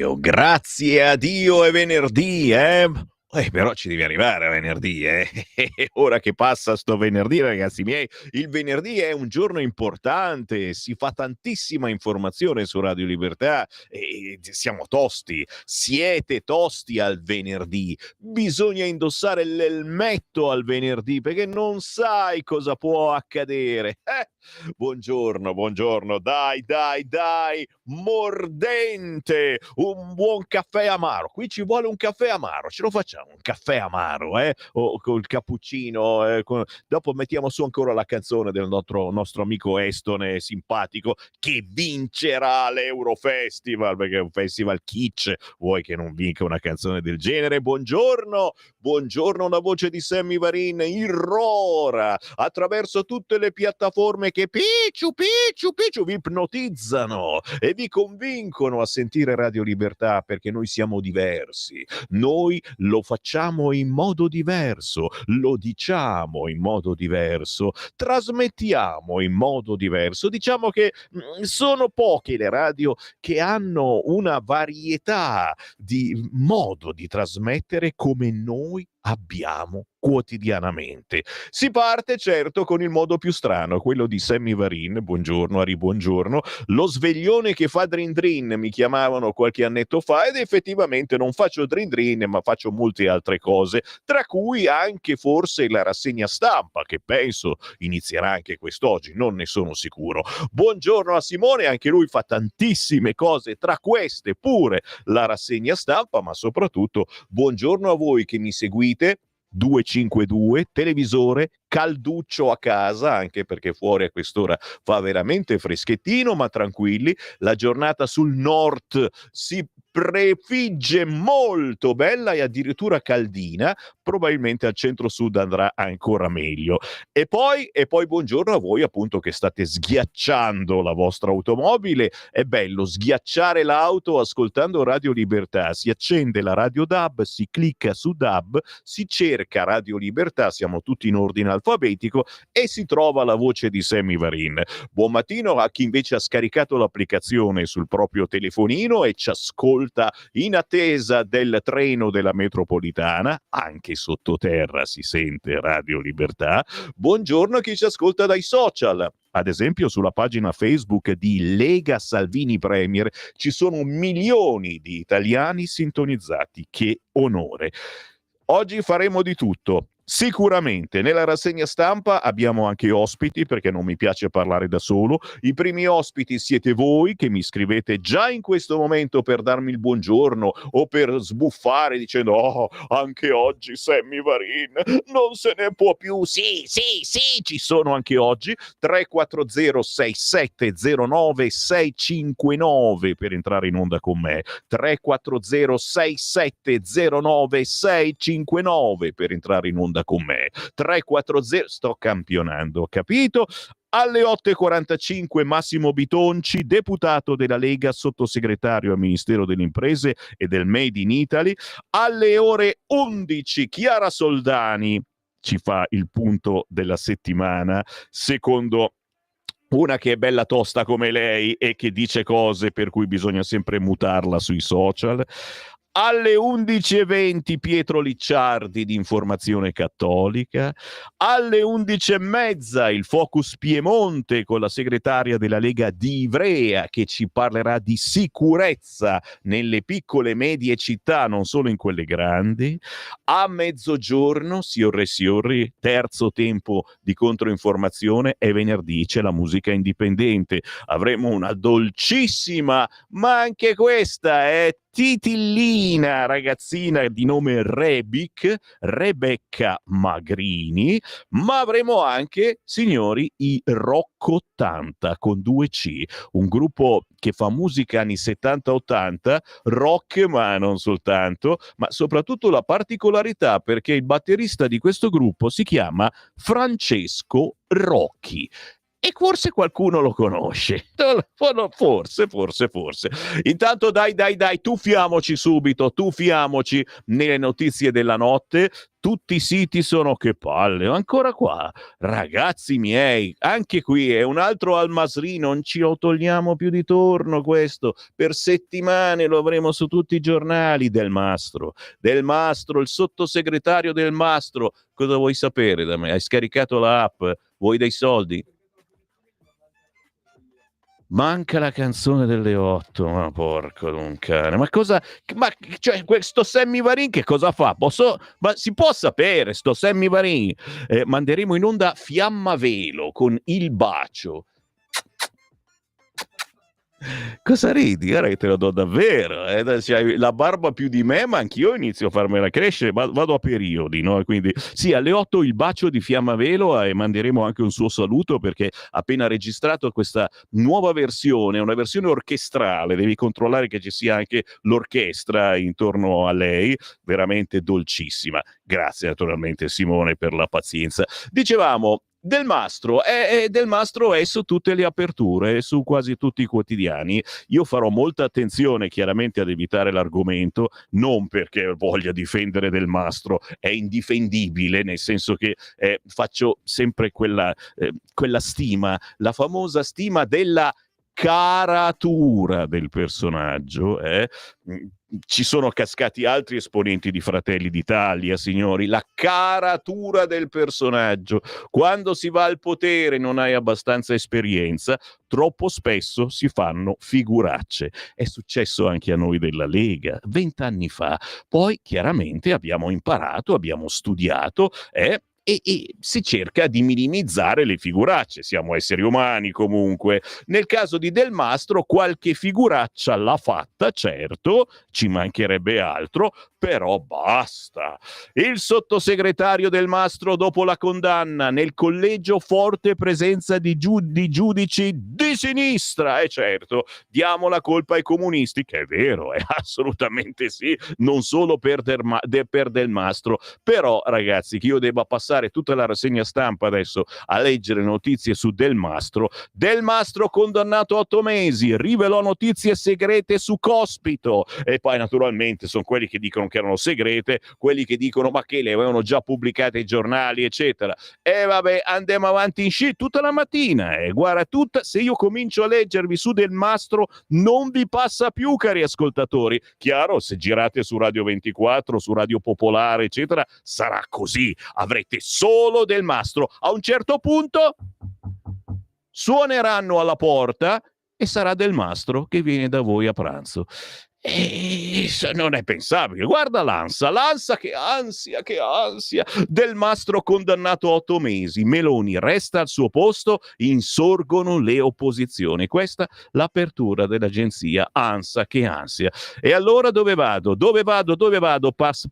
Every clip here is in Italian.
Dio, grazie a Dio è venerdì, eh? Però ci devi arrivare a venerdì, eh? Ora che passa sto venerdì, ragazzi miei, il venerdì è un giorno importante, si fa tantissima informazione su Radio Libertà e siamo tosti, siete tosti al venerdì. Bisogna indossare l'elmetto al venerdì perché non sai cosa può accadere. Buongiorno, buongiorno, dai, mordente, un buon caffè amaro. Qui ci vuole un caffè amaro, ce lo facciamo, un caffè amaro, o col cappuccino, dopo mettiamo su ancora la canzone del nostro amico estone simpatico che vincerà l'Eurofestival, perché è un festival kitsch, vuoi che non vinca una canzone del genere? Buongiorno, una voce di Sammy Varin irrora attraverso tutte le piattaforme che picciu vi ipnotizzano e vi convincono a sentire Radio Libertà, perché noi siamo diversi, noi lo facciamo in modo diverso, lo diciamo in modo diverso, trasmettiamo in modo diverso. Diciamo che sono poche le radio che hanno una varietà di modo di trasmettere come noi abbiamo quotidianamente. Si parte certo con il modo più strano, quello di Sammy Varin, buongiorno, Ari, buongiorno, lo sveglione che fa drin drin, mi chiamavano qualche annetto fa, ed effettivamente non faccio drin drin, ma faccio molte altre cose, tra cui anche forse la rassegna stampa, che penso inizierà anche quest'oggi, non ne sono sicuro. Buongiorno a Simone, anche lui fa tantissime cose, tra queste pure la rassegna stampa, ma soprattutto buongiorno a voi che mi seguite 252, televisore, calduccio a casa, anche perché fuori a quest'ora fa veramente freschettino, ma tranquilli, la giornata sul nord si prefigge molto bella e addirittura caldina, probabilmente al centro-sud andrà ancora meglio. E poi buongiorno a voi appunto che state sghiacciando la vostra automobile. È bello sghiacciare l'auto ascoltando Radio Libertà, si accende la radio DAB, si clicca su DAB, si cerca Radio Libertà, siamo tutti in ordine alfabetico e si trova la voce di Sammy Varin. Buon mattino a chi invece ha scaricato l'applicazione sul proprio telefonino e ci ascolta in attesa del treno della metropolitana, anche sottoterra si sente Radio Libertà. Buongiorno a chi ci ascolta dai social. Ad esempio sulla pagina Facebook di Lega Salvini Premier ci sono milioni di italiani sintonizzati. Che onore! Oggi faremo di tutto. Sicuramente nella rassegna stampa abbiamo anche ospiti, perché non mi piace parlare da solo. I primi ospiti siete voi che mi scrivete già in questo momento per darmi il buongiorno o per sbuffare dicendo oh, anche oggi Sammy Varin non se ne può più. Sì, ci sono anche oggi. 340 6709 659 per entrare in onda con me. 340 6709 659 per entrare in onda con me. 340, sto campionando, capito? Alle 8:45 Massimo Bitonci, deputato della Lega, sottosegretario al Ministero delle Imprese e del Made in Italy. Alle ore 11 Chiara Soldani ci fa il punto della settimana, secondo una che è bella tosta come lei e che dice cose per cui bisogna sempre mutarla sui social. Alle 11:20 Pietro Licciardi di Informazione Cattolica. Alle 11:30 il Focus Piemonte con la segretaria della Lega di Ivrea che ci parlerà di sicurezza nelle piccole e medie città, non solo in quelle grandi. A mezzogiorno, siorri, terzo tempo di controinformazione, e venerdì c'è la musica indipendente. Avremo una dolcissima, ma anche questa è titillina ragazzina di nome Rebecca Magrini, ma avremo anche, signori, i Rock 80 con 2C, un gruppo che fa musica anni 70-80, rock ma non soltanto, ma soprattutto la particolarità perché il batterista di questo gruppo si chiama Francesco Rocchi. e forse qualcuno lo conosce. Forse. Intanto dai, tuffiamoci subito, tuffiamoci nelle notizie della notte. Tutti i siti sono che palle, ancora qua. Ragazzi miei, anche qui è un altro Al-Masri, non ci lo togliamo più di torno questo. Per settimane lo avremo su tutti i giornali. Del Mastro, il sottosegretario Del Mastro. Cosa vuoi sapere da me? Hai scaricato l'app? Vuoi dei soldi? Manca la canzone delle 8, ma porco d'un cane. Ma cosa, ma cioè questo Sammy Varin che cosa fa? Ma si può sapere sto Sammy Varin? Manderemo in onda Fiamma Velo con Il Bacio. Cosa ridi? Guarda che te lo do davvero. Se hai la barba più di me, ma anch'io inizio a farmela crescere, vado a periodi, no? Quindi sì, alle 8 il bacio di Fiamma Velo e manderemo anche un suo saluto perché ha appena registrato questa nuova versione, una versione orchestrale. Devi controllare che ci sia anche l'orchestra intorno a lei, veramente dolcissima. Grazie naturalmente Simone per la pazienza. Dicevamo, Del Mastro è su tutte le aperture, su quasi tutti i quotidiani. Io farò molta attenzione chiaramente ad evitare l'argomento, non perché voglia difendere Del Mastro, è indifendibile, nel senso che faccio sempre quella stima, la famosa stima della caratura del personaggio. Ci sono cascati altri esponenti di Fratelli d'Italia, signori. La caratura del personaggio. Quando si va al potere e non hai abbastanza esperienza, troppo spesso si fanno figuracce. È successo anche a noi della Lega 20 anni fa. Poi chiaramente abbiamo imparato, abbiamo studiato e si cerca di minimizzare le figuracce. Siamo esseri umani comunque. Nel caso di Del Mastro qualche figuraccia l'ha fatta, certo, ci mancherebbe altro, però basta. Il sottosegretario Del Mastro dopo la condanna nel collegio forte presenza di giudici di sinistra. E certo, diamo la colpa ai comunisti, che è vero, assolutamente sì, non solo per Del Mastro, però ragazzi che io debba passare tutta la rassegna stampa adesso a leggere notizie su Del Mastro condannato a 8 mesi, rivelò notizie segrete su Cospito, e poi naturalmente sono quelli che dicono che erano segrete, quelli che dicono ma che le avevano già pubblicate ai giornali eccetera. E vabbè, andiamo avanti in sci tutta la mattina, guarda, se io comincio a leggervi su Del Mastro non vi passa più, cari ascoltatori. Chiaro, se girate su Radio 24, su Radio Popolare eccetera, sarà così, avrete solo Del Mastro. A un certo punto suoneranno alla porta e sarà Del Mastro che viene da voi a pranzo. E non è pensabile. Guarda l'ansia, che ansia. Del Mastro condannato a 8 mesi. Meloni resta al suo posto, insorgono le opposizioni. Questa l'apertura dell'agenzia. Ansia, che ansia. E allora dove vado?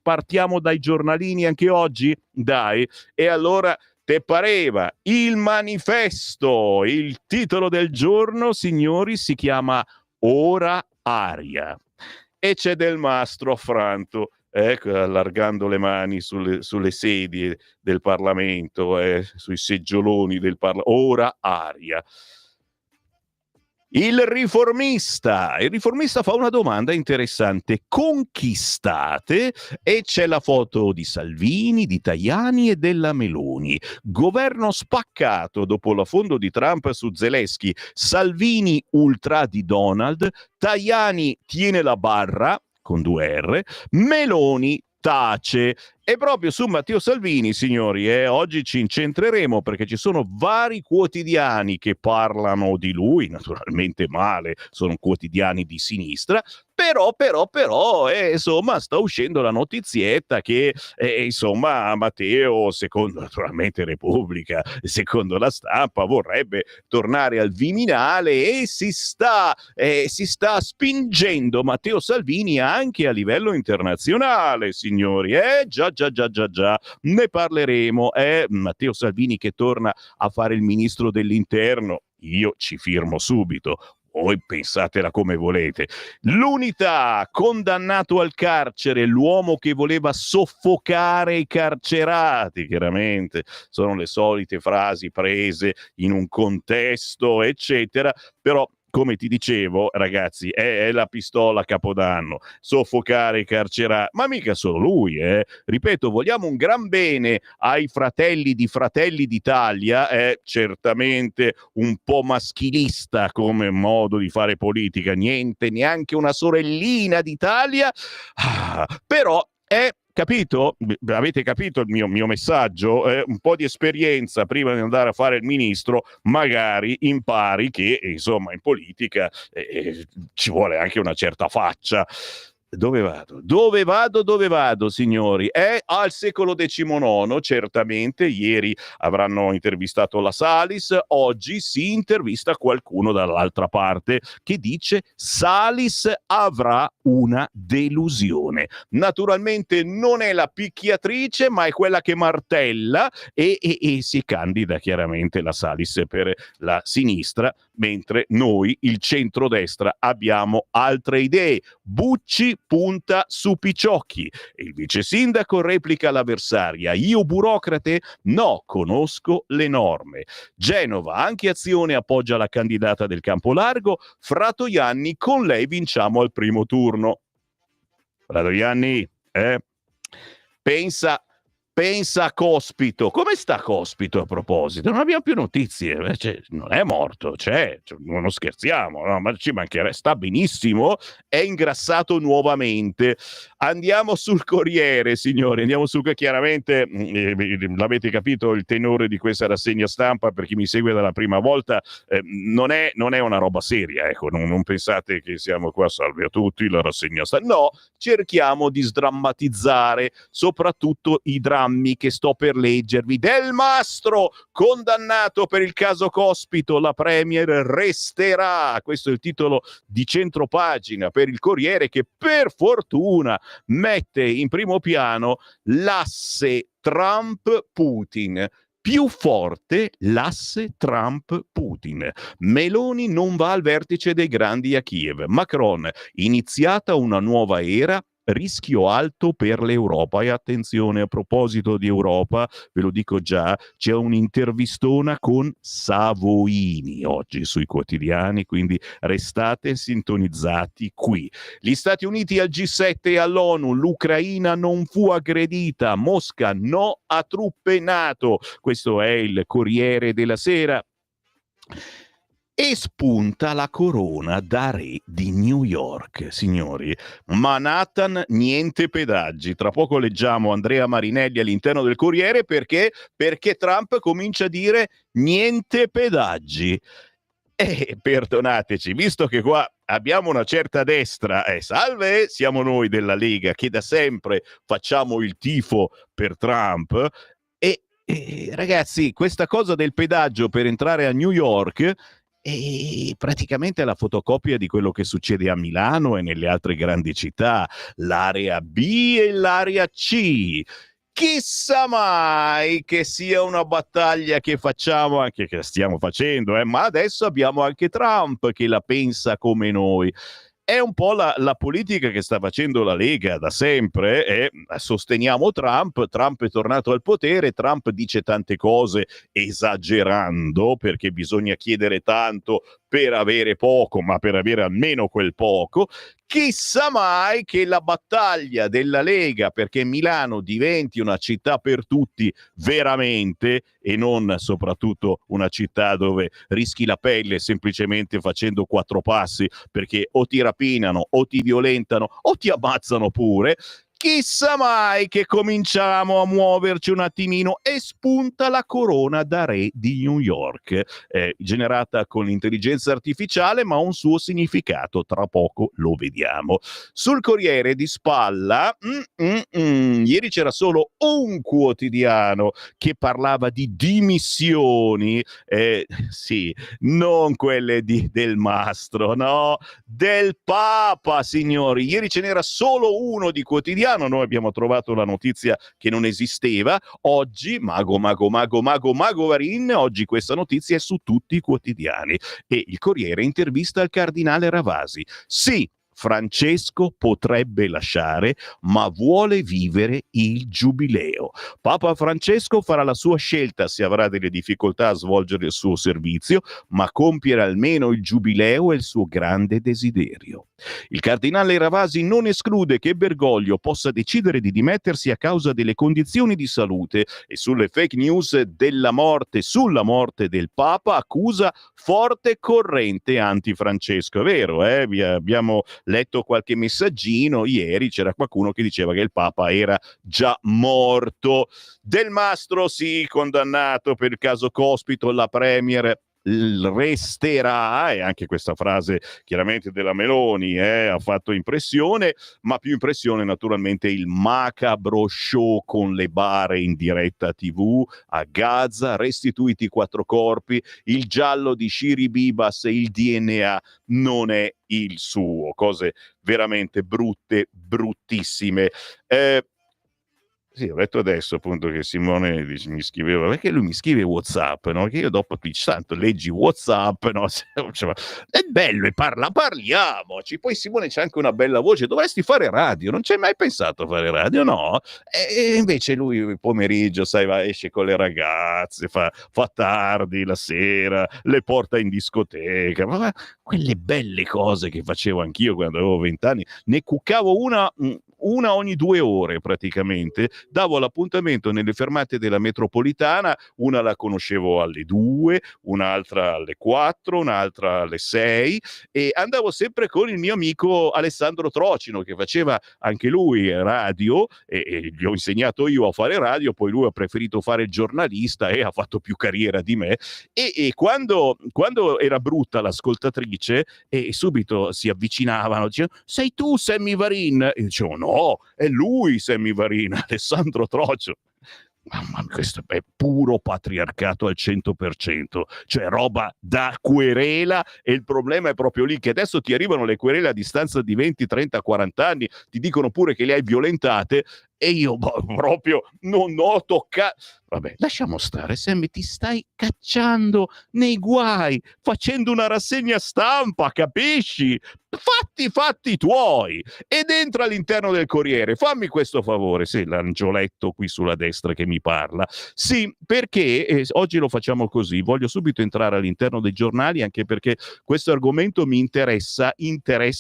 Partiamo dai giornalini anche oggi? Dai. E allora te pareva Il Manifesto. Il titolo del giorno, signori, si chiama Ora Aria. E c'è Del Mastro affranto, allargando le mani sulle sedie del Parlamento, sui seggioloni del Parlamento. Ora aria. Il riformista fa una domanda interessante. Conquistate? E c'è la foto di Salvini, di Tajani e della Meloni. Governo spaccato dopo l'affondo di Trump su Zelensky. Salvini ultra di Donald, Tajani tiene la barra con 2 R, Meloni tace. E proprio su Matteo Salvini, signori, oggi ci incentreremo perché ci sono vari quotidiani che parlano di lui, naturalmente male, sono quotidiani di sinistra, però, insomma, sta uscendo la notizietta che, insomma, Matteo, secondo naturalmente Repubblica, secondo la stampa, vorrebbe tornare al Viminale e si sta spingendo Matteo Salvini anche a livello internazionale, signori, già, ne parleremo. Matteo Salvini che torna a fare il ministro dell'interno, io ci firmo subito. Voi pensatela come volete. L'Unità, condannato al carcere l'uomo che voleva soffocare i carcerati, chiaramente sono le solite frasi prese in un contesto, eccetera, però come ti dicevo, ragazzi, è la pistola a Capodanno, soffocare i carcerati, ma mica solo lui, ripeto, vogliamo un gran bene ai fratelli di Fratelli d'Italia, è certamente un po' maschilista come modo di fare politica, niente, neanche una sorellina d'Italia, però è capito? Avete capito il mio messaggio? Un po' di esperienza prima di andare a fare il ministro, magari impari che, insomma, in politica ci vuole anche una certa faccia. Dove vado? Dove vado? Dove vado, signori? È al secolo XIX, certamente. Ieri avranno intervistato la Salis, oggi si intervista qualcuno dall'altra parte che dice Salis avrà una delusione. Naturalmente non è la picchiatrice, ma è quella che martella e si candida chiaramente la Salis per la sinistra, mentre noi, il centrodestra, abbiamo altre idee. Bucci punta su Picciocchi e il vice sindaco replica l'avversaria. Io burocrate? No, conosco le norme. Genova, anche Azione appoggia la candidata del Campolargo. Fratoianni, con lei vinciamo al primo turno. Fratoianni, pensa a Cospito. Come sta Cospito a proposito? Non abbiamo più notizie. Non è morto, non scherziamo, no, ma ci mancherebbe. Sta benissimo, è ingrassato nuovamente. Andiamo sul Corriere, signori. Chiaramente l'avete capito il tenore di questa rassegna stampa, per chi mi segue dalla prima volta, non è una roba seria, ecco, non pensate che siamo qua, salve a tutti, la rassegna stampa. No, cerchiamo di sdrammatizzare soprattutto i drammi che sto per leggervi. Del Mastro, condannato per il caso Cospito, la Premier resterà. Questo è il titolo di centropagina per il Corriere, che per fortuna mette in primo piano l'asse Trump-Putin. Più forte l'asse Trump-Putin. Meloni non va al vertice dei grandi a Kiev. Macron, iniziata una nuova era, rischio alto per l'Europa. E attenzione, a proposito di Europa, ve lo dico già, c'è un'intervistona con Savoini oggi sui quotidiani, quindi restate sintonizzati qui. Gli Stati Uniti al G7 e all'ONU, l'Ucraina non fu aggredita, Mosca no a truppe NATO. Questo è il Corriere della Sera. E spunta la corona da re di New York, signori. Manhattan, niente pedaggi. Tra poco leggiamo Andrea Marinelli all'interno del Corriere perché Trump comincia a dire niente pedaggi. Perdonateci, visto che qua abbiamo una certa destra, salve, siamo noi della Lega che da sempre facciamo il tifo per Trump, e ragazzi, questa cosa del pedaggio per entrare a New York è praticamente la fotocopia di quello che succede a Milano e nelle altre grandi città, l'area B e l'area C. Chissà mai che sia una battaglia che facciamo, anche che stiamo facendo, ma adesso abbiamo anche Trump che la pensa come noi. È un po' la politica che sta facendo la Lega da sempre, sosteniamo Trump è tornato al potere, Trump dice tante cose esagerando, perché bisogna chiedere tanto per avere poco, ma per avere almeno quel poco. Chissà mai che la battaglia della Lega perché Milano diventi una città per tutti veramente, e non soprattutto una città dove rischi la pelle semplicemente facendo 4 passi, perché o ti rapinano o ti violentano o ti ammazzano pure. Chissà mai che cominciamo a muoverci un attimino e spunta la corona da re di New York, generata con l'intelligenza artificiale, ma ha un suo significato, tra poco lo vediamo. Sul Corriere di spalla, ieri c'era solo un quotidiano che parlava di dimissioni, sì, non quelle del Mastro, no, del Papa, signori. Ieri ce n'era solo uno di quotidiano quotidiano noi abbiamo trovato la notizia che non esisteva. Oggi, Mago Varin, oggi questa notizia è su tutti i quotidiani. E il Corriere intervista il cardinale Ravasi. Sì, Francesco potrebbe lasciare, ma vuole vivere il giubileo. Papa Francesco farà la sua scelta se avrà delle difficoltà a svolgere il suo servizio, ma compiere almeno il giubileo è il suo grande desiderio. Il cardinale Ravasi non esclude che Bergoglio possa decidere di dimettersi a causa delle condizioni di salute e sulle fake news sulla morte del Papa accusa forte corrente anti-Francesco. È vero, abbiamo letto qualche messaggino, ieri c'era qualcuno che diceva che il Papa era già morto. Del Mastro sì, condannato per il caso Cospito, la Premier resterà, e anche questa frase chiaramente della Meloni ha fatto impressione, ma più impressione naturalmente il macabro show con le bare in diretta TV a Gaza, restituiti i 4 corpi, il giallo di Shiri Bibas e il DNA non è il suo, cose veramente brutte, bruttissime. Sì, ho letto adesso appunto che Simone mi scriveva, perché lui mi scrive WhatsApp, no? Che io dopo dici, tanto leggi WhatsApp, no? Cioè, è bello e parliamoci. Poi Simone c'ha anche una bella voce, dovresti fare radio, non ci hai mai pensato a fare radio, no? E invece lui il pomeriggio, sai, esce con le ragazze, fa tardi la sera, le porta in discoteca, ma quelle belle cose che facevo anch'io quando avevo 20 anni, ne cuccavo una ogni 2 ore praticamente, davo l'appuntamento nelle fermate della metropolitana, una la conoscevo alle 2, un'altra alle 4, un'altra alle 6 e andavo sempre con il mio amico Alessandro Trocino che faceva anche lui radio e gli ho insegnato io a fare radio, poi lui ha preferito fare il giornalista e ha fatto più carriera di me e quando era brutta l'ascoltatrice e subito si avvicinavano, dicevano sei tu Sammy Varin? E dicevo no, è lui Sammy Varin, Alessandro Trocio. Mamma mia, questo è puro patriarcato al 100%, cioè roba da querela e il problema è proprio lì che adesso ti arrivano le querele a distanza di 20, 30, 40 anni, ti dicono pure che le hai violentate e io proprio non ho toccato. Vabbè, lasciamo stare, Sammy, ti stai cacciando nei guai, facendo una rassegna stampa, capisci? Fatti tuoi ed entra all'interno del Corriere, fammi questo favore, sì, l'angioletto qui sulla destra che mi parla, sì, perché oggi lo facciamo così, voglio subito entrare all'interno dei giornali anche perché questo argomento mi interessa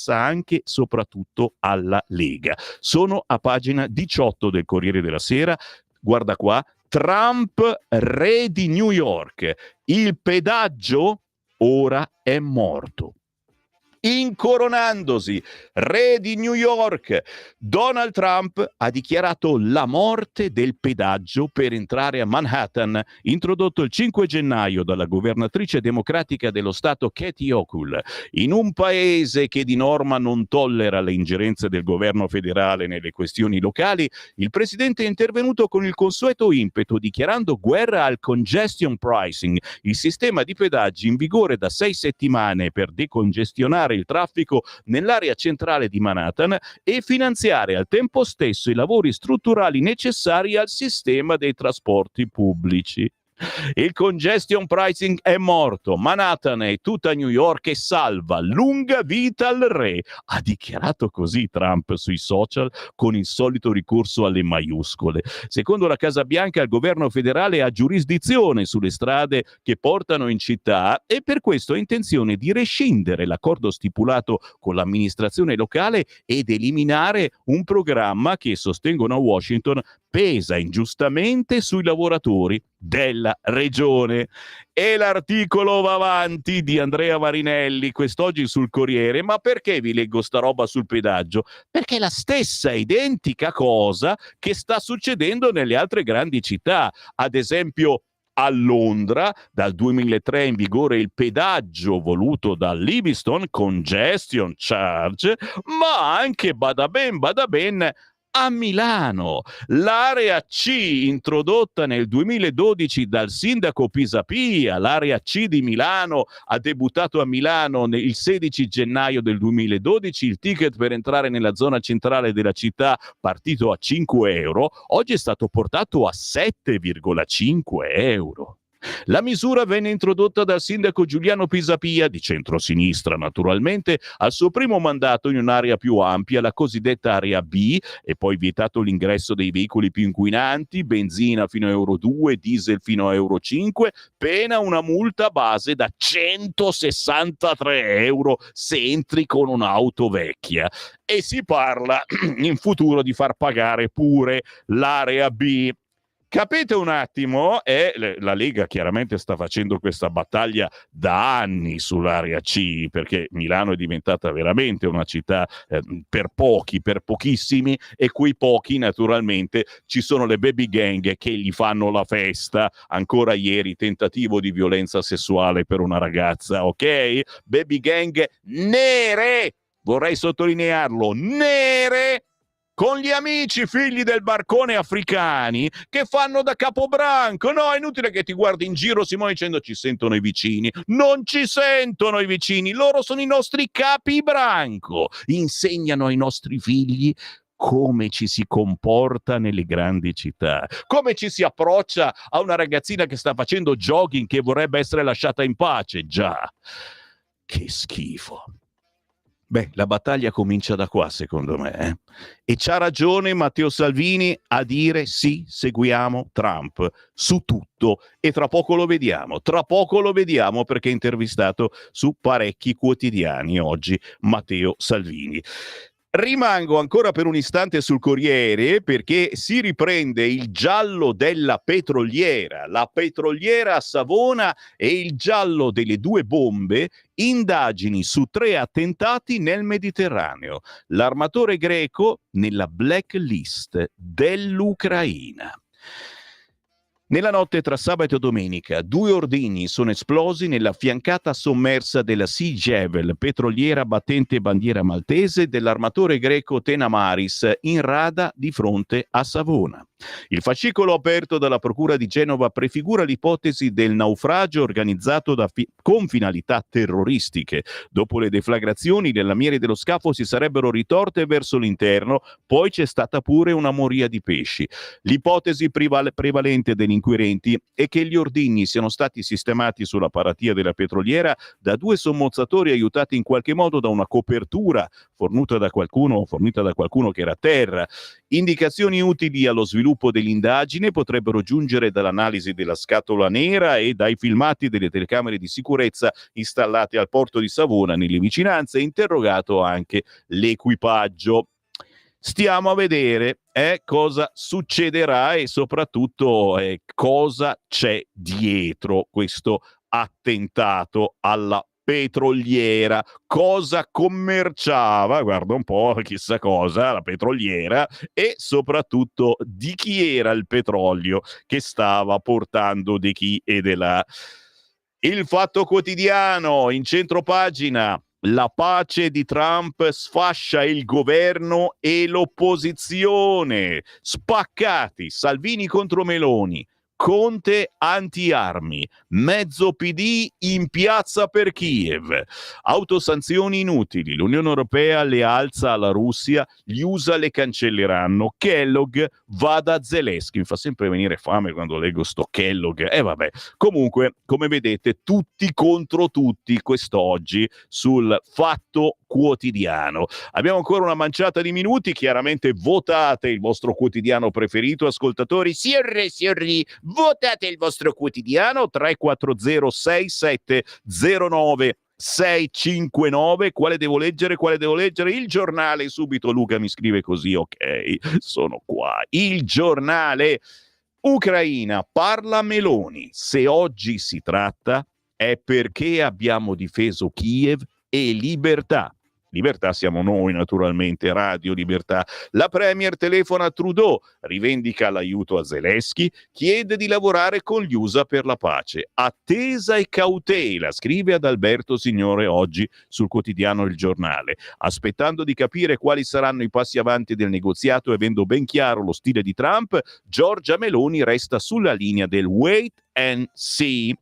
anche soprattutto alla Lega. Sono a pagina 18 del Corriere della Sera, guarda qua, Trump re di New York, il pedaggio ora è morto. Incoronandosi re di New York, Donald Trump ha dichiarato la morte del pedaggio per entrare a Manhattan, introdotto il 5 gennaio dalla governatrice democratica dello Stato Katie Hochul. In un paese che di norma non tollera le ingerenze del governo federale nelle questioni locali, il presidente è intervenuto con il consueto impeto dichiarando guerra al congestion pricing, il sistema di pedaggi in vigore da 6 settimane per decongestionare il traffico nell'area centrale di Manhattan e finanziare al tempo stesso i lavori strutturali necessari al sistema dei trasporti pubblici. Il congestion pricing è morto, Manhattan e tutta New York è salva, lunga vita al re, ha dichiarato così Trump sui social con il solito ricorso alle maiuscole. Secondo la Casa Bianca il governo federale ha giurisdizione sulle strade che portano in città e per questo ha intenzione di rescindere l'accordo stipulato con l'amministrazione locale ed eliminare un programma che, sostengono a Washington, pesa ingiustamente sui lavoratori della regione. E l'articolo va avanti di Andrea Marinelli quest'oggi sul Corriere. Ma perché vi leggo sta roba sul pedaggio? Perché è la stessa identica cosa che sta succedendo nelle altre grandi città, ad esempio a Londra dal 2003 è in vigore il pedaggio voluto da Livingston, congestion charge, ma anche bada ben a Milano. L'area C, introdotta nel 2012 dal sindaco Pisapia, l'area C di Milano, ha debuttato a Milano il 16 gennaio del 2012. Il ticket per entrare nella zona centrale della città, partito a 5 euro, oggi è stato portato a 7,5 euro. La misura venne introdotta dal sindaco Giuliano Pisapia, di centrosinistra naturalmente, al suo primo mandato in un'area più ampia, la cosiddetta area B, e poi vietato l'ingresso dei veicoli più inquinanti, benzina fino a euro 2, diesel fino a euro 5, pena una multa base da 163 euro se entri con un'auto vecchia. E si parla in futuro di far pagare pure l'area B. Capite un attimo? La Lega chiaramente sta facendo questa battaglia da anni sull'area C, perché Milano è diventata veramente una città per pochi, per pochissimi, e quei pochi naturalmente ci sono le baby gang che gli fanno la festa. Ancora ieri tentativo di violenza sessuale per una ragazza, ok? Baby gang nere, vorrei sottolinearlo, nere, con gli amici figli del barcone africani che fanno da capobranco. No, è inutile che ti guardi in giro, Simone, dicendo ci sentono i vicini. Non ci sentono i vicini, loro sono i nostri capibranco. Insegnano ai nostri figli come ci si comporta nelle grandi città, come ci si approccia a una ragazzina che sta facendo jogging, che vorrebbe essere lasciata in pace. Già, che schifo. Beh, la battaglia comincia da qua, secondo me. E c'ha ragione Matteo Salvini a dire sì, seguiamo Trump su tutto. E tra poco lo vediamo, perché è intervistato su parecchi quotidiani oggi Matteo Salvini. Rimango ancora per un istante sul Corriere, perché si riprende il giallo della petroliera, la petroliera a Savona e il giallo delle 2 bombe, indagini su 3 attentati nel Mediterraneo. L'armatore greco nella blacklist dell'Ucraina. Nella notte tra sabato e domenica, 2 ordigni sono esplosi nella fiancata sommersa della Sea Javel, petroliera battente bandiera maltese dell'armatore greco Tena Maris, in rada di fronte a Savona. Il fascicolo aperto dalla Procura di Genova prefigura l'ipotesi del naufragio organizzato con finalità terroristiche. Dopo le deflagrazioni, le lamiere dello scafo si sarebbero ritorte verso l'interno, poi c'è stata pure una moria di pesci. L'ipotesi prevalente degli inquirenti è che gli ordigni siano stati sistemati sulla paratia della petroliera da 2 sommozzatori aiutati in qualche modo da una copertura fornita da qualcuno che era a terra. Indicazioni utili allo sviluppo dell'indagine potrebbero giungere dall'analisi della scatola nera e dai filmati delle telecamere di sicurezza installate al porto di Savona nelle vicinanze, interrogato anche l'equipaggio. Stiamo a vedere cosa succederà e soprattutto cosa c'è dietro questo attentato alla petroliera, cosa commerciava, guarda un po', chissà cosa, la petroliera, e soprattutto di chi era il petrolio che stava portando di chi e di là. Il Fatto Quotidiano, in centropagina: la pace di Trump sfascia il governo e l'opposizione. Spaccati, Salvini contro Meloni, Conte anti-armi, mezzo PD in piazza per Kiev, autosanzioni inutili, l'Unione Europea le alza alla Russia, gli USA le cancelleranno, Kellogg va da Zelensky. Mi fa sempre venire fame quando leggo sto Kellogg, vabbè. Comunque, come vedete, tutti contro tutti quest'oggi sul Fatto Quotidiano. Abbiamo ancora una manciata di minuti, chiaramente votate il vostro quotidiano preferito, ascoltatori. Siorri, votate il vostro quotidiano. 340 6709 659. Quale devo leggere? Il Giornale. Subito Luca mi scrive così, ok, sono qua. Il Giornale. Ucraina, parla Meloni. Se oggi si tratta è perché abbiamo difeso Kiev e libertà. Libertà siamo noi, naturalmente, Radio Libertà. La Premier telefona a Trudeau, rivendica l'aiuto a Zelensky, chiede di lavorare con gli USA per la pace. Attesa e cautela, scrive Adalberto Signore oggi sul quotidiano Il Giornale. Aspettando di capire quali saranno i passi avanti del negoziato e avendo ben chiaro lo stile di Trump, Giorgia Meloni resta sulla linea del wait and see.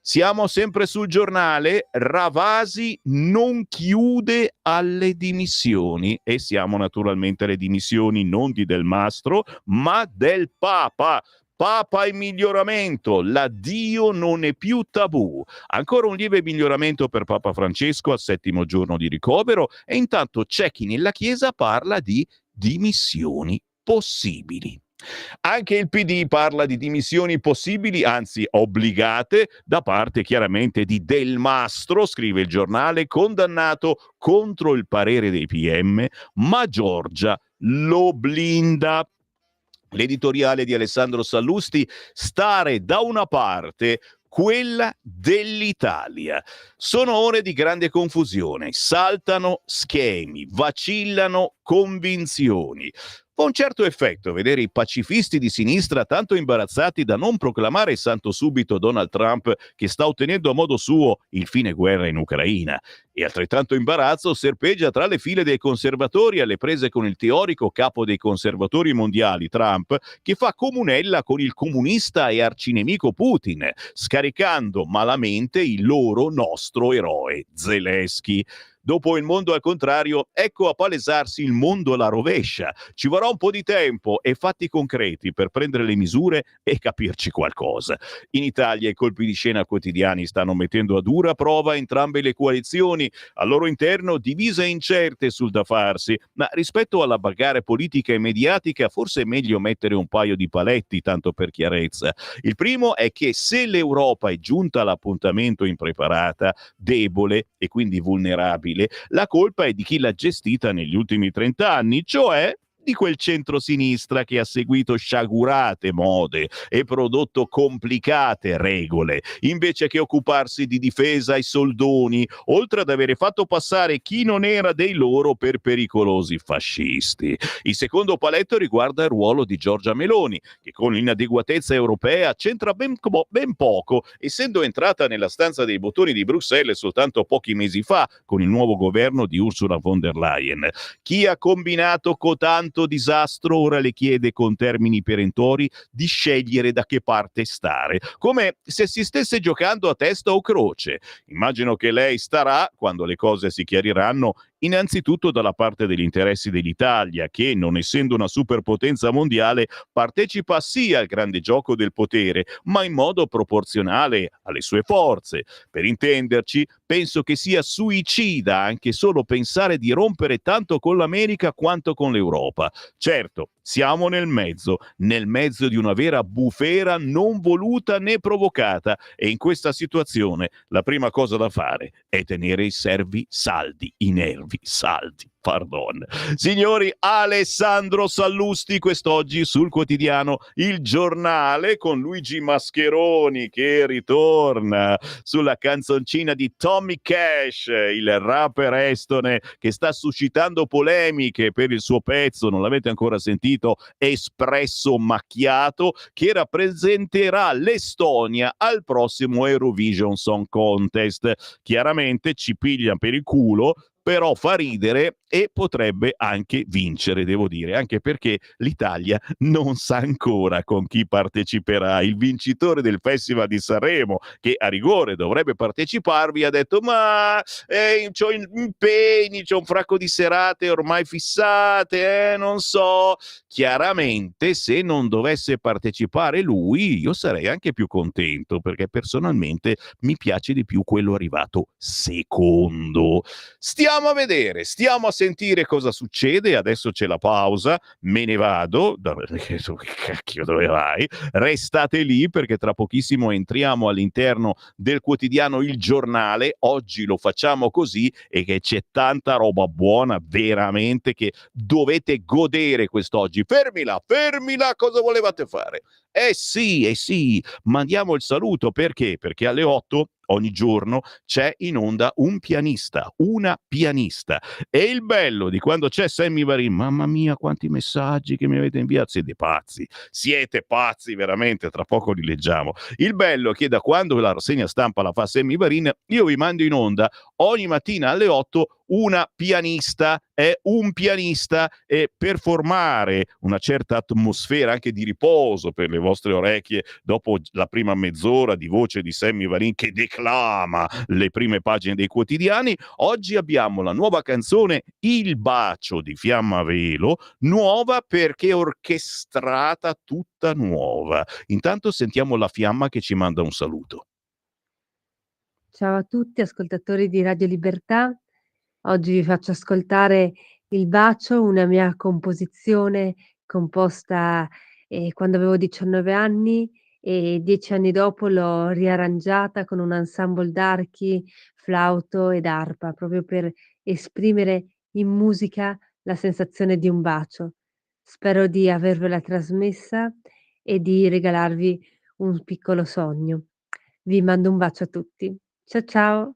Siamo sempre sul Giornale, Ravasi non chiude alle dimissioni e siamo naturalmente alle dimissioni non di Del Mastro ma del Papa. Papa in miglioramento, l'addio non è più tabù. Ancora un lieve miglioramento per Papa Francesco al 7° giorno di ricovero e intanto c'è chi nella Chiesa parla di dimissioni possibili. Anche il PD parla di dimissioni possibili, anzi obbligate, da parte chiaramente di Del Mastro, scrive il giornale, condannato contro il parere dei PM, ma Giorgia lo blinda. L'editoriale di Alessandro Sallusti, stare da una parte, quella dell'Italia. Sono ore di grande confusione, saltano schemi, vacillano convinzioni. Fa un certo effetto vedere i pacifisti di sinistra tanto imbarazzati da non proclamare santo subito Donald Trump che sta ottenendo a modo suo il fine guerra in Ucraina. E altrettanto imbarazzo serpeggia tra le file dei conservatori alle prese con il teorico capo dei conservatori mondiali, Trump, che fa comunella con il comunista e arcinemico Putin, scaricando malamente il loro nostro eroe Zelensky. Dopo il mondo al contrario, ecco a palesarsi il mondo alla rovescia. Ci vorrà un po' di tempo e fatti concreti per prendere le misure e capirci qualcosa. In Italia i colpi di scena quotidiani stanno mettendo a dura prova entrambe le coalizioni, al loro interno divise e incerte sul da farsi, ma rispetto alla bagarre politica e mediatica forse è meglio mettere un paio di paletti, tanto per chiarezza. Il primo è che se l'Europa è giunta all'appuntamento impreparata, debole e quindi vulnerabile, la colpa è di chi l'ha gestita negli ultimi 30 anni, cioè di quel centrosinistra che ha seguito sciagurate mode e prodotto complicate regole, invece che occuparsi di difesa ai soldoni, oltre ad avere fatto passare chi non era dei loro per pericolosi fascisti. Il secondo paletto riguarda il ruolo di Giorgia Meloni, che con l'inadeguatezza europea c'entra ben poco, essendo entrata nella stanza dei bottoni di Bruxelles soltanto pochi mesi fa con il nuovo governo di Ursula von der Leyen. Chi ha combinato cotanto disastro ora le chiede con termini perentori di scegliere da che parte stare, come se si stesse giocando a testa o croce. Immagino che lei starà, quando le cose si chiariranno, innanzitutto dalla parte degli interessi dell'Italia, che, non essendo una superpotenza mondiale, partecipa sì al grande gioco del potere, ma in modo proporzionale alle sue forze. Per intenderci, penso che sia suicida anche solo pensare di rompere tanto con l'America quanto con l'Europa. Certo, siamo nel mezzo di una vera bufera non voluta né provocata, e in questa situazione la prima cosa da fare è tenere i servi saldi, i nervi saldi. Pardon. Signori, Alessandro Sallusti quest'oggi sul quotidiano Il Giornale con Luigi Mascheroni che ritorna sulla canzoncina di Tommy Cash, il rapper estone che sta suscitando polemiche per il suo pezzo, non l'avete ancora sentito, Espresso Macchiato, che rappresenterà l'Estonia al prossimo Eurovision Song Contest. Chiaramente ci piglia per il culo, però fa ridere e potrebbe anche vincere, devo dire, anche perché l'Italia non sa ancora con chi parteciperà. Il vincitore del Festival di Sanremo, che a rigore dovrebbe parteciparvi, ha detto ma c'ho impegni, c'ho un fracco di serate ormai fissate, non so. Chiaramente se non dovesse partecipare lui, io sarei anche più contento, perché personalmente mi piace di più quello arrivato secondo. Stiamo a vedere, stiamo a sentire cosa succede. Adesso c'è la pausa, me ne vado. Che cacchio, dove vai? Restate lì perché tra pochissimo entriamo all'interno del quotidiano Il Giornale. Oggi lo facciamo così e che c'è tanta roba buona veramente che dovete godere quest'oggi. Fermila, cosa volevate fare? Eh sì, mandiamo il saluto perché alle 8 ogni giorno c'è in onda un pianista, una pianista. E il bello di quando c'è Sammy Varin, mamma mia quanti messaggi che mi avete inviato, siete pazzi veramente, tra poco li leggiamo. Il bello è che da quando la rassegna stampa la fa Sammy Varin, io vi mando in onda ogni mattina alle 8 una pianista, è un pianista, e per formare una certa atmosfera anche di riposo per le vostre orecchie dopo la prima mezz'ora di voce di Sammy Varin che declama le prime pagine dei quotidiani, oggi abbiamo la nuova canzone Il bacio di Fiamma Velo, nuova perché orchestrata tutta nuova. Intanto sentiamo la Fiamma che ci manda un saluto. Ciao a tutti ascoltatori di Radio Libertà. Oggi vi faccio ascoltare Il bacio, una mia composizione composta, quando avevo 19 anni e 10 anni dopo l'ho riarrangiata con un ensemble d'archi, flauto ed arpa, proprio per esprimere in musica la sensazione di un bacio. Spero di avervela trasmessa e di regalarvi un piccolo sogno. Vi mando un bacio a tutti. Ciao.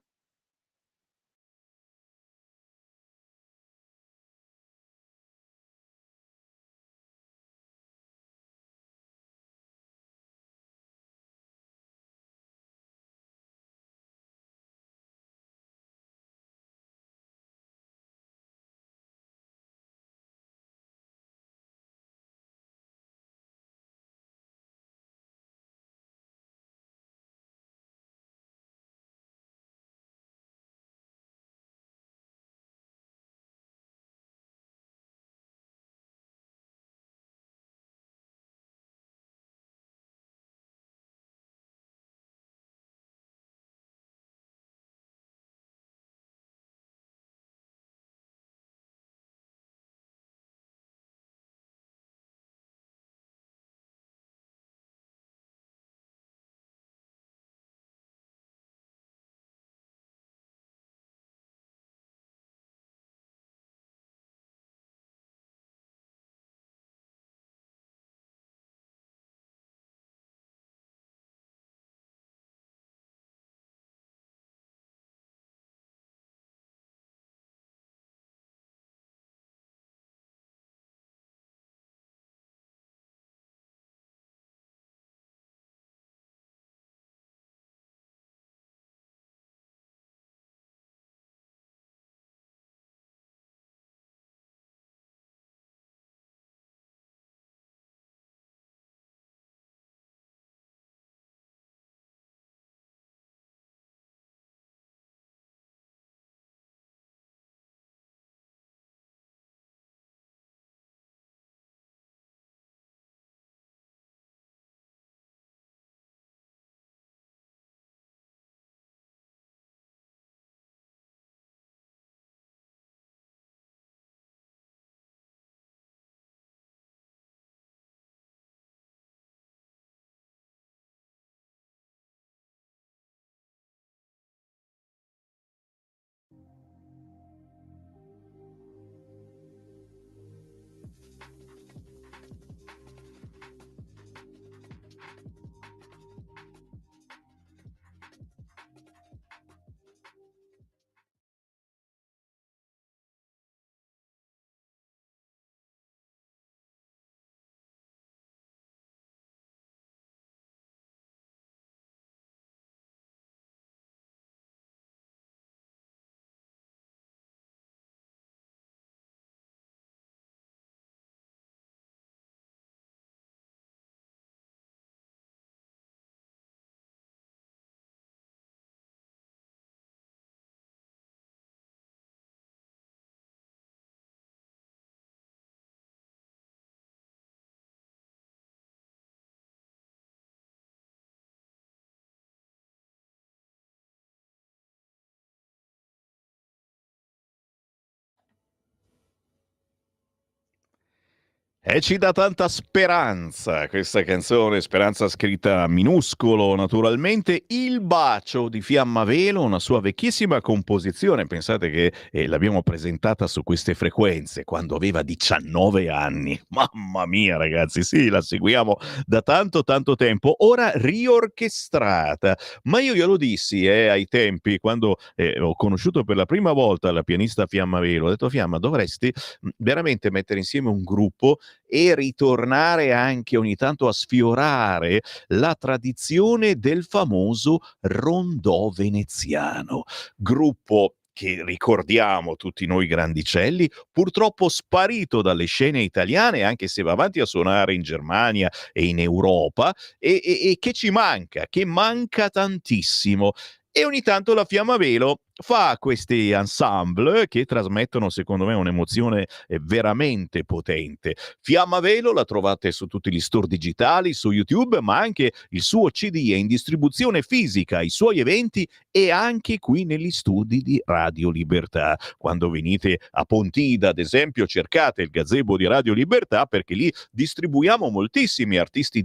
E ci dà tanta speranza questa canzone, speranza scritta a minuscolo naturalmente. Il bacio di Fiamma Velo, una sua vecchissima composizione, pensate che l'abbiamo presentata su queste frequenze quando aveva 19 anni. Mamma mia ragazzi, sì, la seguiamo da tanto tanto tempo, ora riorchestrata. Ma io glielo dissi ai tempi, quando ho conosciuto per la prima volta la pianista Fiamma Velo, ho detto Fiamma dovresti veramente mettere insieme un gruppo e ritornare anche ogni tanto a sfiorare la tradizione del famoso rondò veneziano, gruppo che ricordiamo tutti noi grandicelli, purtroppo sparito dalle scene italiane, anche se va avanti a suonare in Germania e in Europa, e che ci manca, che manca tantissimo. E ogni tanto la Fiamma Velo fa questi ensemble che trasmettono secondo me un'emozione veramente potente. Fiamma Velo la trovate su tutti gli store digitali, su YouTube, ma anche il suo CD è in distribuzione fisica, i suoi eventi e anche qui negli studi di Radio Libertà. Quando venite a Pontida, ad esempio, cercate il gazebo di Radio Libertà perché lì distribuiamo moltissimi artisti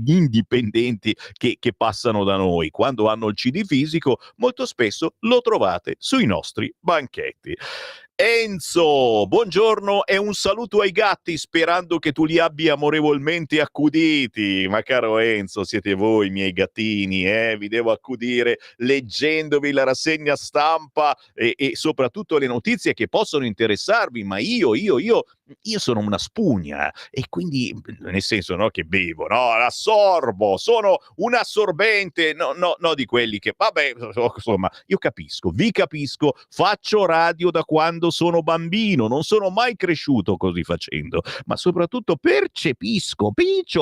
indipendenti che passano da noi. Quando hanno il CD fisico, molto spesso lo trovate sui nostri banchetti. Enzo, buongiorno e un saluto ai gatti sperando che tu li abbia amorevolmente accuditi. Ma caro Enzo, siete voi i miei gattini, vi devo accudire leggendovi la rassegna stampa e soprattutto le notizie che possono interessarvi, ma io sono una spugna e quindi nel senso no che bevo, no, assorbo, sono un assorbente, no di quelli che vabbè, insomma, io capisco, vi capisco, faccio radio da quando sono bambino, non sono mai cresciuto così facendo, ma soprattutto percepisco,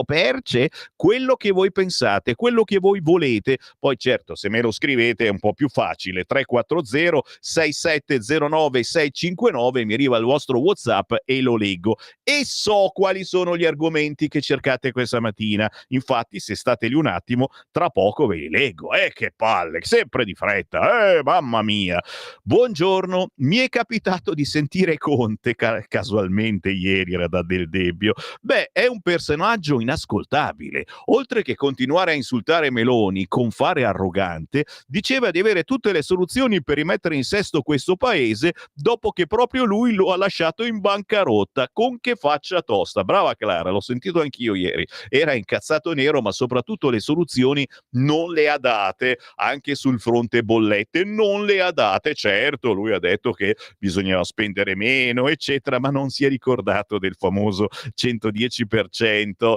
perce quello che voi pensate, quello che voi volete. Poi certo, se me lo scrivete è un po' più facile, 340 6709 659, mi arriva il vostro WhatsApp e lo leggo e so quali sono gli argomenti che cercate questa mattina. Infatti, se state lì un attimo, tra poco ve li leggo. Che palle, sempre di fretta, mamma mia. Buongiorno, mi è capitato di sentire Conte casualmente ieri, era da Del Debbio. Beh, è un personaggio inascoltabile. Oltre che continuare a insultare Meloni con fare arrogante, diceva di avere tutte le soluzioni per rimettere in sesto questo paese dopo che proprio lui lo ha lasciato in bancarotta. Con che faccia tosta. Brava Clara, l'ho sentito anch'io ieri. Era incazzato nero, ma soprattutto le soluzioni non le ha date, anche sul fronte bollette non le ha date. Certo, lui ha detto che bisognava spendere meno, eccetera, ma non si è ricordato del famoso 110%,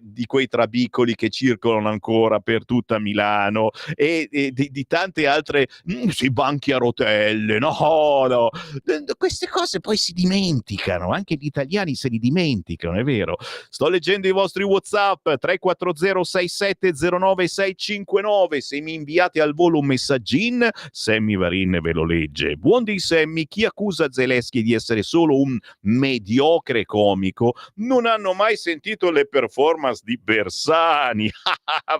di quei trabicoli che circolano ancora per tutta Milano e di tante altre, sui banchi a rotelle, no, queste cose poi si dimenticano, anche gli italiani se li dimenticano, è vero. Sto leggendo i vostri WhatsApp 340 6709 659, se mi inviate al volo un messaggin, Sammy Varin ve lo legge. Buon di Sammy, chi accusa Zelensky di essere solo un mediocre comico non hanno mai sentito le performance di Bersani.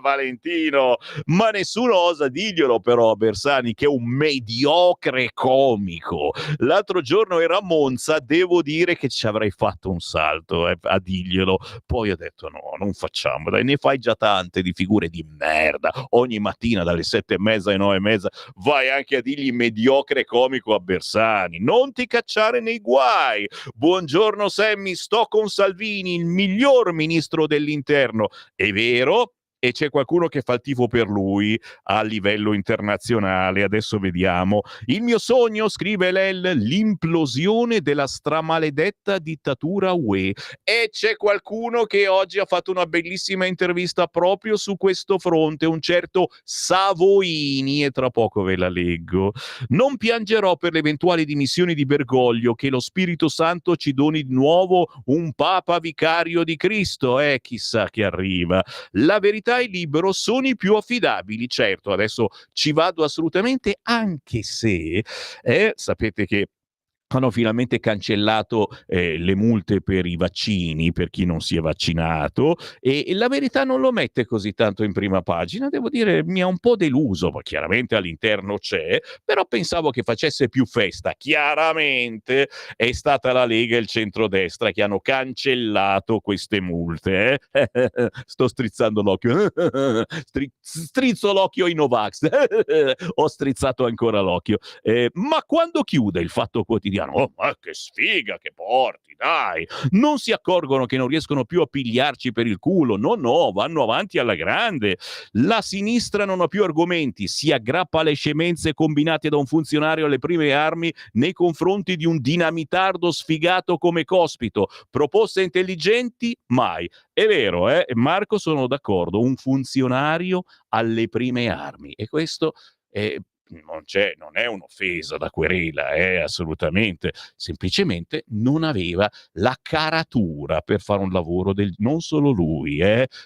Valentino, ma nessuno osa dirglielo però a Bersani che è un mediocre comico. L'altro giorno era a Monza, devo dire che ci avrei fatto un salto a dirglielo. Poi ho detto no, non facciamo, dai, ne fai già tante di figure di merda. Ogni mattina dalle 7:30 alle 9:30 vai anche a dirgli mediocre comico a Bersani. Non ti cacciare nei guai. Buongiorno Sammy, sto con Salvini, il miglior ministro dell'interno. È vero? E c'è qualcuno che fa il tifo per lui a livello internazionale. Adesso vediamo. Il mio sogno, scrive Lel, l'implosione della stramaledetta dittatura UE. E c'è qualcuno che oggi ha fatto una bellissima intervista proprio su questo fronte, un certo Savoini, e tra poco ve la leggo. Non piangerò per le eventuali dimissioni di Bergoglio, che lo Spirito Santo ci doni di nuovo un Papa vicario di Cristo, chissà che arriva. La verità e il libero sono i più affidabili, certo, adesso ci vado assolutamente, anche se sapete che hanno finalmente cancellato le multe per i vaccini, per chi non si è vaccinato, e la Verità non lo mette così tanto in prima pagina, devo dire mi ha un po' deluso, ma chiaramente all'interno c'è, però pensavo che facesse più festa. Chiaramente è stata la Lega e il centrodestra che hanno cancellato queste multe. Sto strizzando l'occhio, strizzo l'occhio ai Novax, ho strizzato ancora l'occhio. Ma quando chiude il Fatto Quotidiano? Oh, ma che sfiga che porti, dai! Non si accorgono che non riescono più a pigliarci per il culo. No, no, vanno avanti alla grande. La sinistra non ha più argomenti, si aggrappa alle scemenze combinate da un funzionario alle prime armi nei confronti di un dinamitardo sfigato come Cospito. Proposte intelligenti? Mai. È vero, Marco, sono d'accordo, un funzionario alle prime armi. E questo non è un'offesa da querela, assolutamente, semplicemente non aveva la caratura per fare un lavoro non solo lui,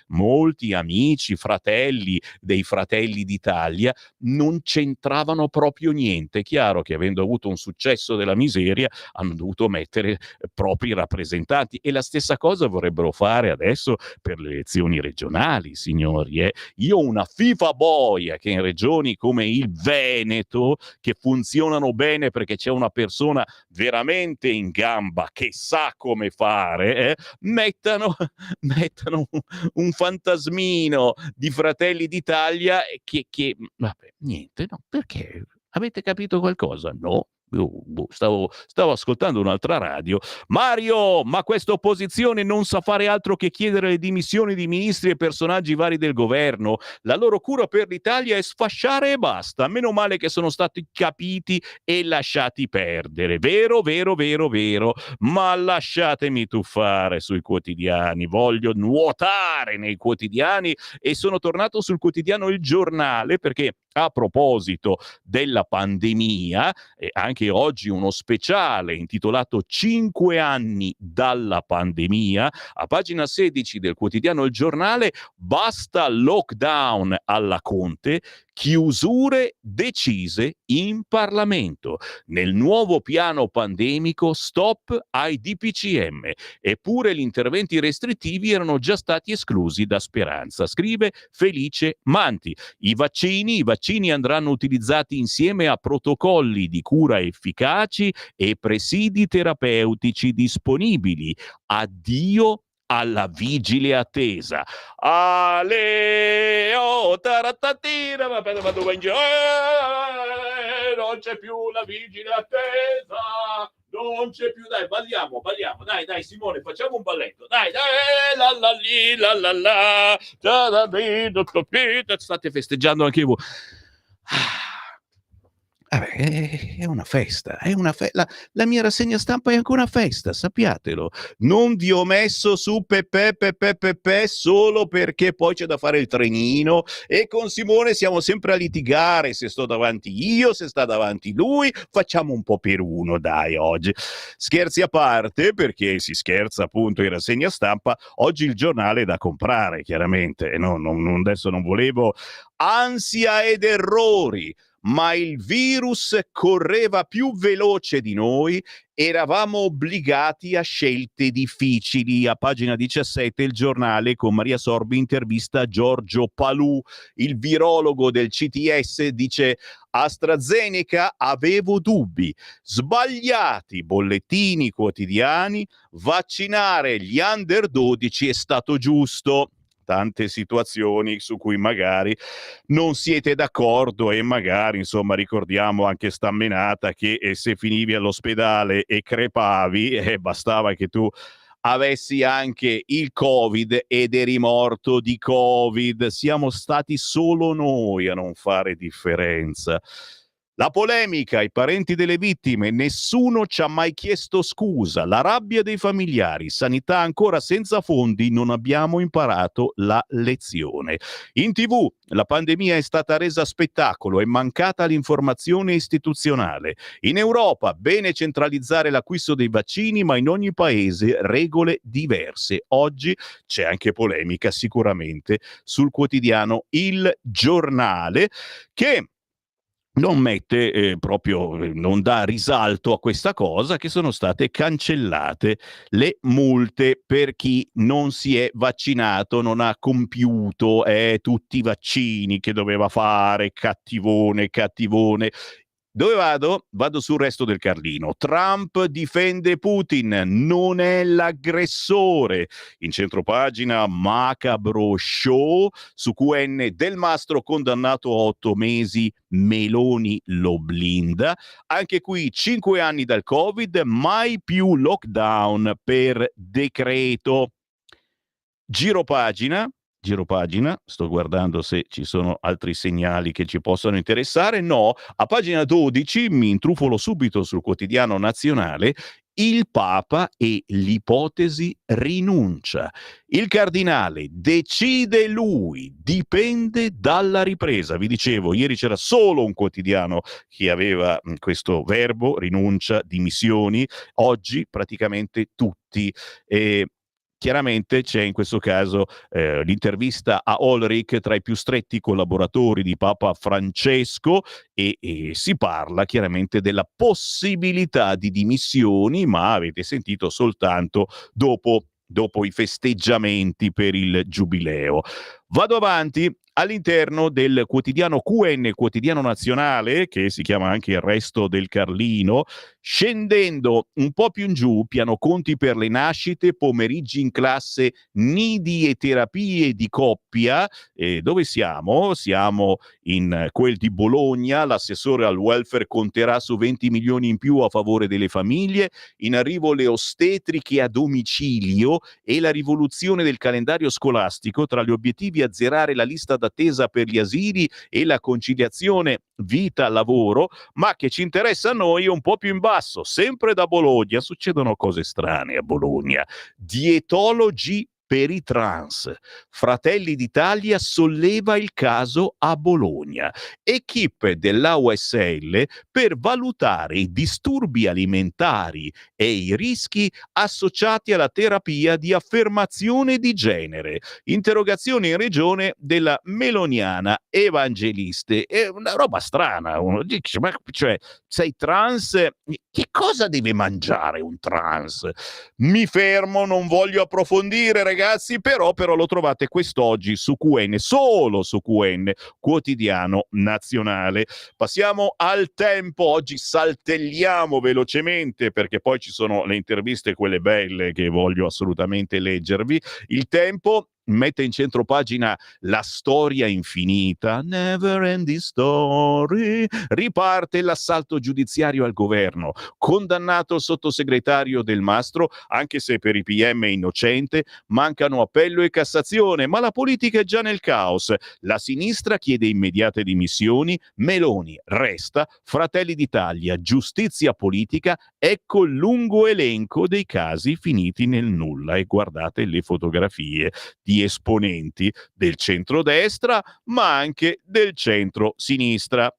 molti amici, fratelli dei Fratelli d'Italia non c'entravano proprio niente. È chiaro che avendo avuto un successo della miseria hanno dovuto mettere propri rappresentanti, e la stessa cosa vorrebbero fare adesso per le elezioni regionali, signori. Io ho una FIFA boia che in regioni come il Veneto, che funzionano bene perché c'è una persona veramente in gamba che sa come fare, mettano un fantasmino di Fratelli d'Italia che vabbè, niente, no, perché? Avete capito qualcosa? No? Stavo ascoltando un'altra radio. Mario, ma questa opposizione non sa fare altro che chiedere le dimissioni di ministri e personaggi vari del governo. La loro cura per l'Italia è sfasciare e basta. Meno male che sono stati capiti e lasciati perdere. Vero, vero, vero, vero. Ma lasciatemi tuffare sui quotidiani. Voglio nuotare nei quotidiani e sono tornato sul quotidiano Il Giornale perché, a proposito della pandemia, anche oggi uno speciale intitolato 5 anni dalla pandemia, a pagina 16 del quotidiano Il Giornale: basta lockdown alla Conte, chiusure decise in Parlamento. Nel nuovo piano pandemico stop ai DPCM, eppure gli interventi restrittivi erano già stati esclusi da Speranza, scrive Felice Manti. I vaccini andranno utilizzati insieme a protocolli di cura efficaci e presidi terapeutici disponibili. Addio alla vigile attesa. Ale, oh, tarattatina, vado in giro. Non c'è più la vigile attesa. Non c'è più, dai, balliamo, dai, Simone, facciamo un balletto, dai, la la li, la, state festeggiando anche voi. È una festa, la mia rassegna stampa è anche una festa, sappiatelo. Non vi ho messo su Pepe solo perché poi c'è da fare il trenino e con Simone siamo sempre a litigare se sto davanti io, se sta davanti lui. Facciamo un po' per uno, dai, oggi. Scherzi a parte, perché si scherza appunto in rassegna stampa, oggi il giornale è da comprare, chiaramente. Adesso non volevo ansia ed errori, ma il virus correva più veloce di noi, eravamo obbligati a scelte difficili. A pagina 17 il giornale con Maria Sorbi intervista Giorgio Palù, il virologo del CTS, dice: AstraZeneca avevo dubbi, sbagliati bollettini quotidiani, vaccinare gli under 12 è stato giusto. Tante situazioni su cui magari non siete d'accordo e magari, insomma, ricordiamo anche sta menata che se finivi all'ospedale e crepavi, bastava che tu avessi anche il Covid ed eri morto di Covid. Siamo stati solo noi a non fare differenza. La polemica, i parenti delle vittime, nessuno ci ha mai chiesto scusa, la rabbia dei familiari, sanità ancora senza fondi, non abbiamo imparato la lezione. In TV la pandemia è stata resa spettacolo, è mancata l'informazione istituzionale. In Europa bene centralizzare l'acquisto dei vaccini, ma in ogni paese regole diverse. Oggi c'è anche polemica sicuramente sul quotidiano Il Giornale, che non mette non dà risalto a questa cosa, che sono state cancellate le multe per chi non si è vaccinato, non ha compiuto tutti i vaccini che doveva fare. Cattivone, cattivone. Dove vado? Vado sul Resto del Carlino. Trump difende Putin, non è l'aggressore. In centropagina, macabro show. Su QN, Del Mastro condannato a 8 mesi, Meloni lo blinda. Anche qui 5 anni dal Covid, mai più lockdown per decreto. Giro pagina, sto guardando se ci sono altri segnali che ci possano interessare. No, a pagina 12 mi intrufolo subito sul Quotidiano Nazionale. Il Papa e l'ipotesi rinuncia. Il cardinale decide lui, dipende dalla ripresa. Vi dicevo, ieri c'era solo un quotidiano che aveva questo verbo, rinuncia, dimissioni. Oggi praticamente tutti. Chiaramente c'è in questo caso l'intervista a Olrich, tra i più stretti collaboratori di Papa Francesco, e si parla chiaramente della possibilità di dimissioni, ma avete sentito soltanto dopo i festeggiamenti per il giubileo. Vado avanti. All'interno del quotidiano QN, quotidiano nazionale, che si chiama anche Il Resto del Carlino, scendendo un po' più in giù, piano conti per le nascite, pomeriggi in classe, nidi e terapie di coppia. Dove siamo? Siamo in quel di Bologna. L'assessore al welfare conterà su 20 milioni in più a favore delle famiglie. In arrivo le ostetriche a domicilio e la rivoluzione del calendario scolastico. Tra gli obiettivi, azzerare la lista d'attesa per gli asili e la conciliazione vita-lavoro. Ma che ci interessa a noi è un po' più in basso, sempre da Bologna. Succedono cose strane a Bologna. Dietologi per i trans. Fratelli d'Italia solleva il caso a Bologna. Equipe dell'AUSL per valutare i disturbi alimentari e i rischi associati alla terapia di affermazione di genere. Interrogazione in regione della Meloniana Evangeliste. È una roba strana. Uno dice, ma cioè, sei trans? Che cosa deve mangiare un trans? Mi fermo, non voglio approfondire, ragazzi, però lo trovate quest'oggi su QN, solo su QN, quotidiano nazionale. Passiamo al Tempo. Oggi saltelliamo velocemente perché poi ci sono le interviste, quelle belle che voglio assolutamente leggervi. Il Tempo mette in centro pagina la storia infinita, never ending story. Riparte l'assalto giudiziario al governo, condannato il sottosegretario Del Mastro, anche se per i PM è innocente. Mancano appello e Cassazione, ma la politica è già nel caos. La sinistra chiede immediate dimissioni, Meloni resta, Fratelli d'Italia, giustizia politica. Ecco il lungo elenco dei casi finiti nel nulla, e guardate le fotografie di esponenti del centrodestra, ma anche del centro-sinistra.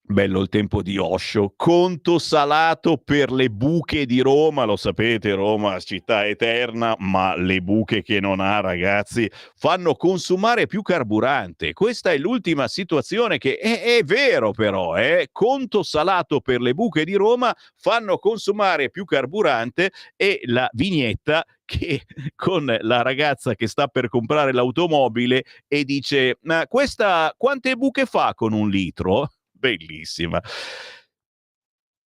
Bello il Tempo di Osho. Conto salato per le buche di Roma. Lo sapete, Roma città eterna, ma le buche che non ha, ragazzi, fanno consumare più carburante. Questa è l'ultima situazione, che è vero, però, conto salato per le buche di Roma, fanno consumare più carburante. E la vignetta che con la ragazza che sta per comprare l'automobile e dice: ma questa quante buche fa con 1 litro? Bellissima.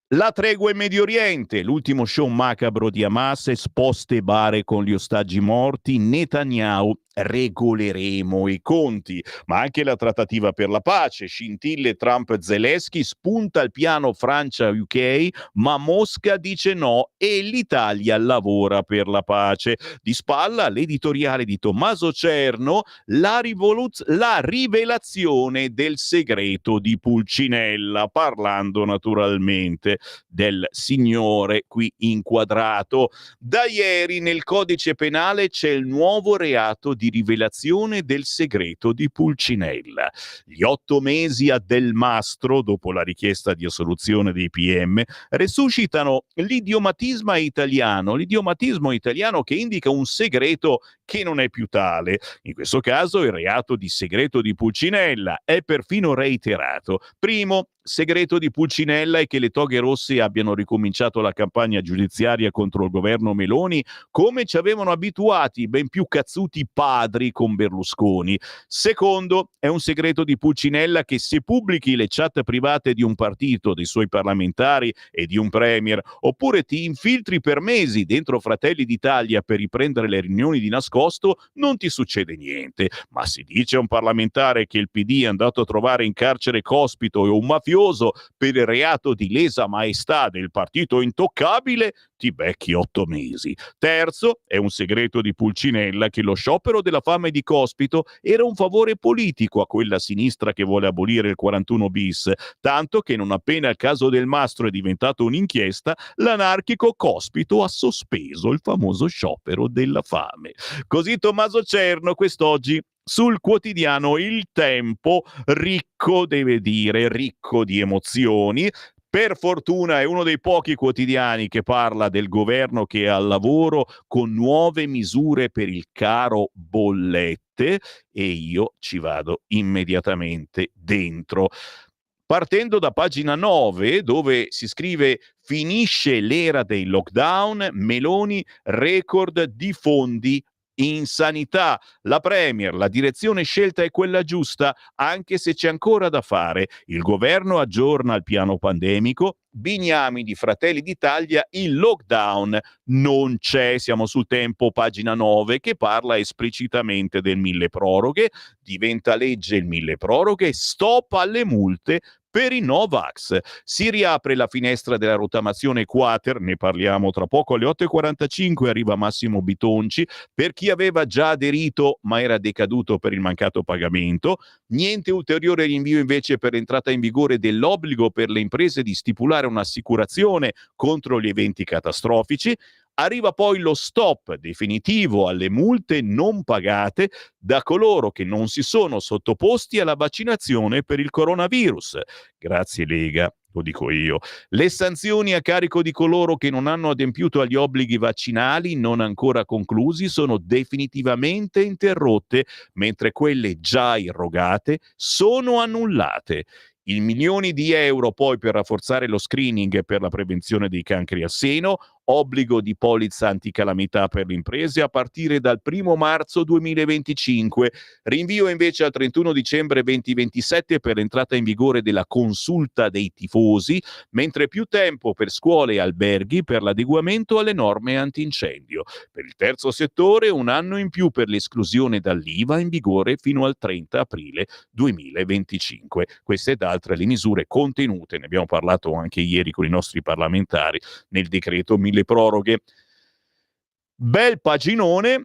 La tregua in Medio Oriente, l'ultimo show macabro di Hamas, esposte bare con gli ostaggi morti. Netanyahu: regoleremo i conti. Ma anche la trattativa per la pace, scintille Trump-Zelensky, spunta il piano Francia-UK, ma Mosca dice no e l'Italia lavora per la pace. Di spalla l'editoriale di Tommaso Cerno, la rivelazione del segreto di Pulcinella, parlando naturalmente del signore qui inquadrato. Da ieri nel codice penale c'è il nuovo reato di di rivelazione del segreto di Pulcinella. Gli 8 mesi a Del Mastro, dopo la richiesta di assoluzione dei PM, resuscitano l'idiomatismo italiano che indica un segreto che non è più tale. In questo caso il reato di segreto di Pulcinella è perfino reiterato. Primo, segreto di Pulcinella è che le toghe rosse abbiano ricominciato la campagna giudiziaria contro il governo Meloni come ci avevano abituati i ben più cazzuti padri con Berlusconi. Secondo, è un segreto di Pulcinella che se pubblichi le chat private di un partito, dei suoi parlamentari e di un premier, oppure ti infiltri per mesi dentro Fratelli d'Italia per riprendere le riunioni di nascosto, non ti succede niente. Ma si dice a un parlamentare che il PD è andato a trovare in carcere Cospito e un mafioso per il reato di lesa maestà del partito intoccabile, ti becchi 8 mesi. Terzo, è un segreto di Pulcinella che lo sciopero della fame di Cospito era un favore politico a quella sinistra che vuole abolire il 41 bis, tanto che non appena il caso Del Mastro è diventato un'inchiesta, l'anarchico Cospito ha sospeso il famoso sciopero della fame. Così Tommaso Cerno quest'oggi sul quotidiano Il Tempo, ricco, deve dire, ricco di emozioni. Per fortuna è uno dei pochi quotidiani che parla del governo che è al lavoro con nuove misure per il caro bollette e io ci vado immediatamente dentro. Partendo da pagina 9, dove si scrive finisce l'era dei lockdown, Meloni record di fondi in sanità. La Premier, la direzione scelta è quella giusta, anche se c'è ancora da fare. Il governo aggiorna il piano pandemico. Bignami di Fratelli d'Italia, il lockdown non c'è. Siamo sul Tempo, pagina 9, che parla esplicitamente del milleproroghe. Diventa legge il milleproroghe, stop alle multe per i Novax. Si riapre la finestra della rottamazione quater, ne parliamo tra poco alle 8.45, arriva Massimo Bitonci, per chi aveva già aderito ma era decaduto per il mancato pagamento. Niente ulteriore rinvio invece per l'entrata in vigore dell'obbligo per le imprese di stipulare un'assicurazione contro gli eventi catastrofici. Arriva poi lo stop definitivo alle multe non pagate da coloro che non si sono sottoposti alla vaccinazione per il coronavirus. Grazie Lega, lo dico io. Le sanzioni a carico di coloro che non hanno adempiuto agli obblighi vaccinali non ancora conclusi sono definitivamente interrotte, mentre quelle già irrogate sono annullate. I milioni di euro poi per rafforzare lo screening per la prevenzione dei cancri al seno, obbligo di polizza anticalamità per le imprese a partire dal 1° marzo 2025, rinvio invece al 31 dicembre 2027 per l'entrata in vigore della consulta dei tifosi, mentre più tempo per scuole e alberghi per l'adeguamento alle norme antincendio. Per il terzo settore 1 anno in più per l'esclusione dall'IVA in vigore fino al 30 aprile 2025. Queste ed altre le misure contenute, ne abbiamo parlato anche ieri con i nostri parlamentari, nel decreto mille proroghe. Bel paginone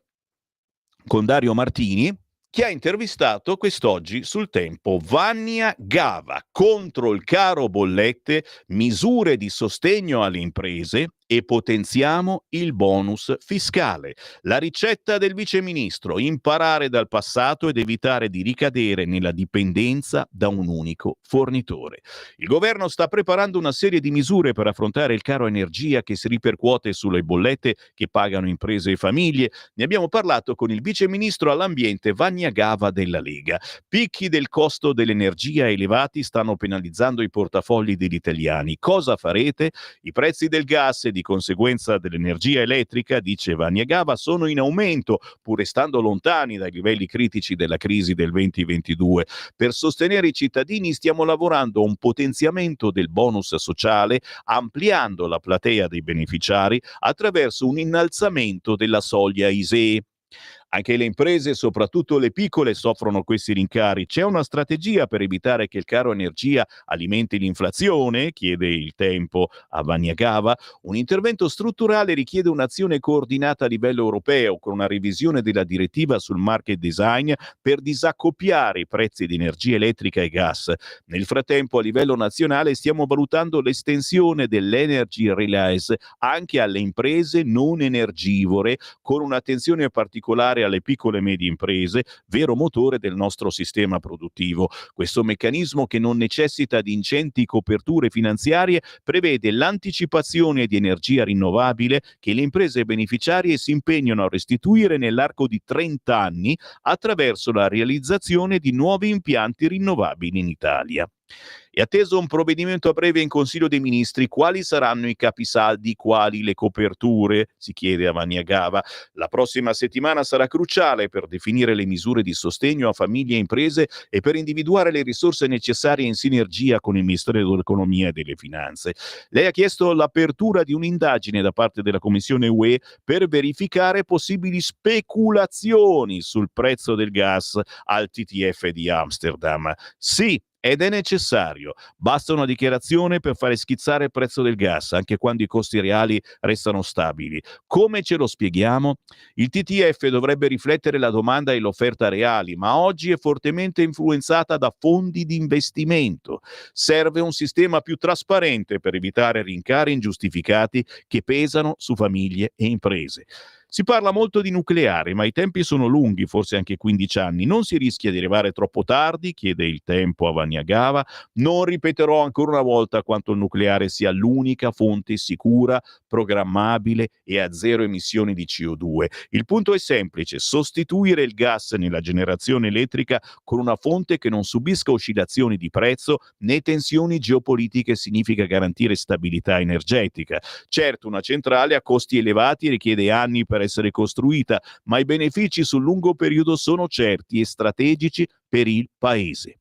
con Dario Martini che ha intervistato quest'oggi sul Tempo Vannia Gava contro il caro bollette, misure di sostegno alle imprese e potenziamo il bonus fiscale. La ricetta del viceministro: imparare dal passato ed evitare di ricadere nella dipendenza da un unico fornitore. Il governo sta preparando una serie di misure per affrontare il caro energia che si ripercuote sulle bollette che pagano imprese e famiglie. Ne abbiamo parlato con il viceministro all'ambiente Vannia Gava della Lega. Picchi del costo dell'energia elevati stanno penalizzando i portafogli degli italiani. Cosa farete? I prezzi del gas e di conseguenza dell'energia elettrica, dice Vannia Gava, sono in aumento, pur restando lontani dai livelli critici della crisi del 2022. Per sostenere i cittadini stiamo lavorando a un potenziamento del bonus sociale, ampliando la platea dei beneficiari attraverso un innalzamento della soglia ISEE. Anche le imprese, soprattutto le piccole, soffrono questi rincari. C'è una strategia per evitare che il caro energia alimenti l'inflazione? Chiede il Tempo a Vannia Gava. Un intervento strutturale richiede un'azione coordinata a livello europeo, con una revisione della direttiva sul market design per disaccoppiare i prezzi di energia elettrica e gas. Nel frattempo, a livello nazionale, stiamo valutando l'estensione dell'Energy Release anche alle imprese non energivore, con un'attenzione particolare finanziare alle piccole e medie imprese, vero motore del nostro sistema produttivo. Questo meccanismo, che non necessita di ingenti coperture finanziarie, prevede l'anticipazione di energia rinnovabile che le imprese beneficiarie si impegnano a restituire nell'arco di 30 anni attraverso la realizzazione di nuovi impianti rinnovabili in Italia. È atteso un provvedimento a breve in Consiglio dei Ministri. Quali saranno i capisaldi, quali le coperture? Si chiede a Maniagava. La prossima settimana sarà cruciale per definire le misure di sostegno a famiglie e imprese e per individuare le risorse necessarie in sinergia con il Ministero dell'Economia e delle Finanze. Lei ha chiesto l'apertura di un'indagine da parte della Commissione UE per verificare possibili speculazioni sul prezzo del gas al TTF di Amsterdam. Sì, ed è necessario. Basta una dichiarazione per fare schizzare il prezzo del gas, anche quando i costi reali restano stabili. Come ce lo spieghiamo? Il TTF dovrebbe riflettere la domanda e l'offerta reali, ma oggi è fortemente influenzata da fondi di investimento. Serve un sistema più trasparente per evitare rincari ingiustificati che pesano su famiglie e imprese. Si parla molto di nucleare, ma i tempi sono lunghi, forse anche 15 anni. Non si rischia di arrivare troppo tardi, chiede il Tempo a Vaniagava. Non ripeterò ancora una volta quanto il nucleare sia l'unica fonte sicura, programmabile e a zero emissioni di CO2. Il punto è semplice: sostituire il gas nella generazione elettrica con una fonte che non subisca oscillazioni di prezzo né tensioni geopolitiche significa garantire stabilità energetica. Certo, una centrale a costi elevati richiede anni per essere costruita, ma i benefici sul lungo periodo sono certi e strategici per il paese.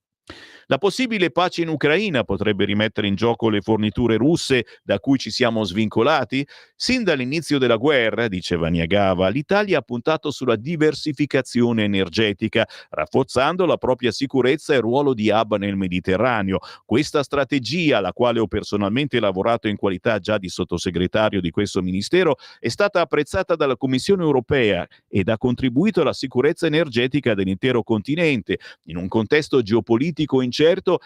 La possibile pace in Ucraina potrebbe rimettere in gioco le forniture russe da cui ci siamo svincolati? Sin dall'inizio della guerra, dice Vaniagava, l'Italia ha puntato sulla diversificazione energetica, rafforzando la propria sicurezza e ruolo di hub nel Mediterraneo. Questa strategia, alla quale ho personalmente lavorato in qualità già di sottosegretario di questo ministero, è stata apprezzata dalla Commissione europea ed ha contribuito alla sicurezza energetica dell'intero continente. In un contesto geopolitico incerto